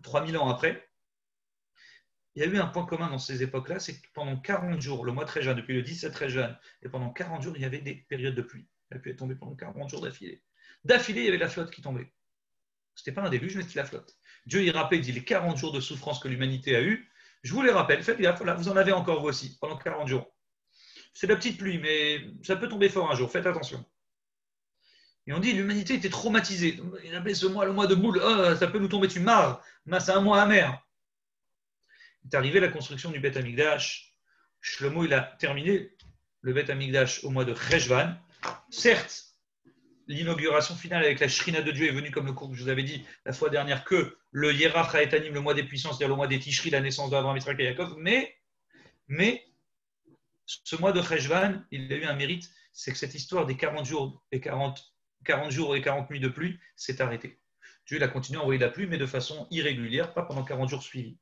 3000 ans après? Il y a eu un point commun dans ces époques-là, c'est que pendant 40 jours, le mois de Cheshvan, depuis le 17 Cheshvan, et pendant 40 jours, il y avait des périodes de pluie. La pluie est tombée pendant 40 jours d'affilée. D'affilée, il y avait la flotte qui tombait. Ce n'était pas un déluge, mais c'était la flotte. Dieu y rappelait, il dit, les 40 jours de souffrance que l'humanité a eu, je vous les rappelle, faites gaffe, voilà, vous en avez encore vous aussi, pendant 40 jours. C'est la petite pluie, mais ça peut tomber fort un jour, faites attention. Et on dit, l'humanité était traumatisée. Il appelait ce mois le mois de boule, oh, ça peut nous tomber dessus, marre, c'est un mois amer. Il est arrivé la construction du Beth Amikdash. Shlomo, il a terminé le Beth Amikdash au mois de Cheshvan. Certes, l'inauguration finale avec la Shrina de Dieu est venue, comme le cours que je vous avais dit la fois dernière, que le Yerach Haetanim, le mois des puissances, c'est-à-dire le mois des Tishri, la naissance d'Abraham, Yitzhak et Yaakov, mais ce mois de Cheshvan, il a eu un mérite, c'est que cette histoire des 40 jours et 40 jours et 40 nuits de pluie s'est arrêtée. Dieu a continué à envoyer de la pluie, mais de façon irrégulière, pas pendant 40 jours suivis.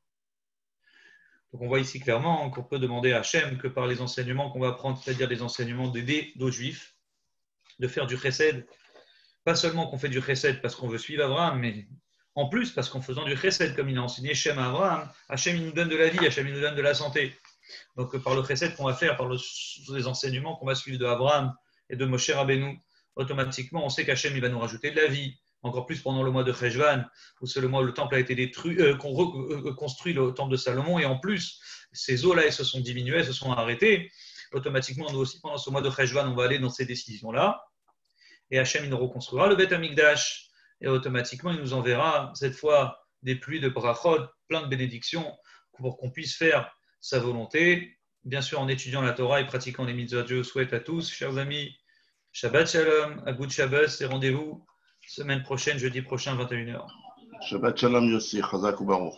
Donc on voit ici clairement qu'on peut demander à Hachem que par les enseignements qu'on va apprendre, c'est-à-dire les enseignements d'aider d'autres juifs, de faire du chesed, pas seulement qu'on fait du chesed parce qu'on veut suivre Abraham, mais en plus parce qu'en faisant du chesed, comme il a enseigné Shem à Abraham, Hachem il nous donne de la vie, Hachem il nous donne de la santé. Donc par le chesed qu'on va faire, par les enseignements qu'on va suivre de Abraham et de Moshe Rabbeinu, automatiquement on sait qu'Hachem il va nous rajouter de la vie, encore plus pendant le mois de Cheshvan, où c'est le mois où le temple a été détruit, qu'on reconstruit le temple de Salomon, et en plus, ces eaux-là, elles se sont diminuées, elles se sont arrêtées. Automatiquement, nous aussi, pendant ce mois de Cheshvan, on va aller dans ces décisions-là. Et Hachem, il nous reconstruira le Beth Amikdash, et automatiquement, il nous enverra, cette fois, des pluies de brachot, plein de bénédictions, pour qu'on puisse faire sa volonté. Bien sûr, en étudiant la Torah et pratiquant les mitzvot, je vous souhaite à tous, chers amis, Shabbat Shalom, Agud Shabbos, et rendez-vous semaine prochaine, jeudi prochain, 21h. Shabbat Shalom Yossi, Chazak ou Baruch.